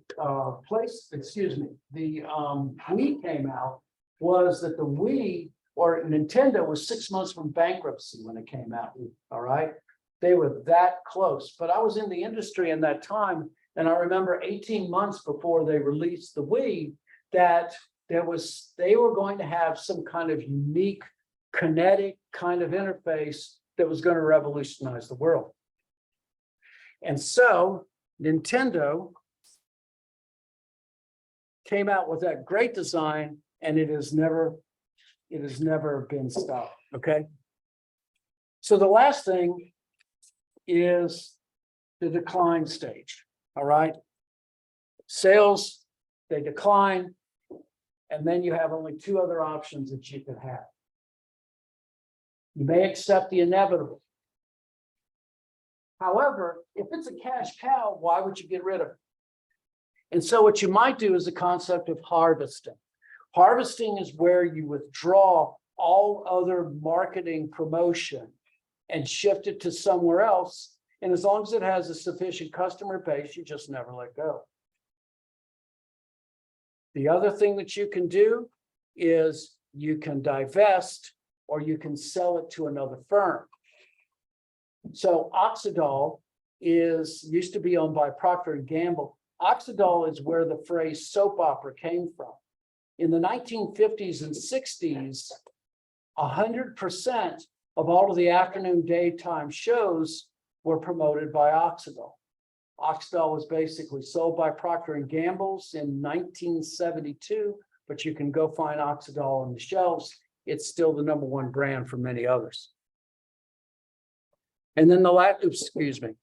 Wii came out, was that the Wii or Nintendo was 6 months from bankruptcy when it came out, all right? They were that close, but I was in the industry in that time, and I remember 18 months before they released the Wii, that they were going to have some kind of unique kinetic kind of interface that was going to revolutionize the world. And so Nintendo came out with that great design, and it has never been stopped, okay? So the last thing is the decline stage, all right? Sales, they decline, and then you have only two other options that you could have. You may accept the inevitable. However, if it's a cash cow, why would you get rid of it? And so what you might do is the concept of harvesting. Harvesting is where you withdraw all other marketing promotion and shift it to somewhere else. And as long as it has a sufficient customer base, you just never let go. The other thing that you can do is you can divest or you can sell it to another firm. So Oxidol used to be owned by Procter & Gamble. Oxidol is where the phrase soap opera came from. In the 1950s and 60s, 100% of all of the afternoon daytime shows were promoted by Oxidol. Oxidol was basically sold by Procter & Gamble's in 1972, but you can go find Oxidol on the shelves. It's still the #1 brand for many others. And then excuse me.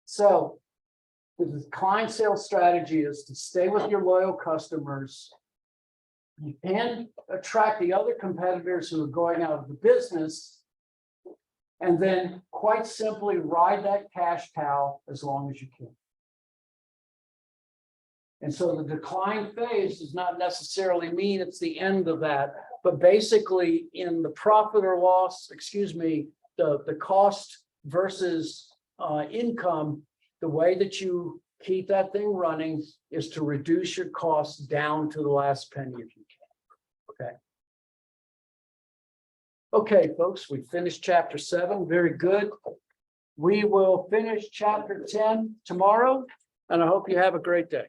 So the decline sales strategy is to stay with your loyal customers. You can attract the other competitors who are going out of the business, and then quite simply ride that cash cow as long as you can. And so the decline phase does not necessarily mean it's the end of that, but basically in the profit or loss, the cost versus income, the way that you keep that thing running is to reduce your costs down to the last penny if you can. Okay. Okay, folks, we finished chapter 7. Very good. We will finish chapter 10 tomorrow, and I hope you have a great day.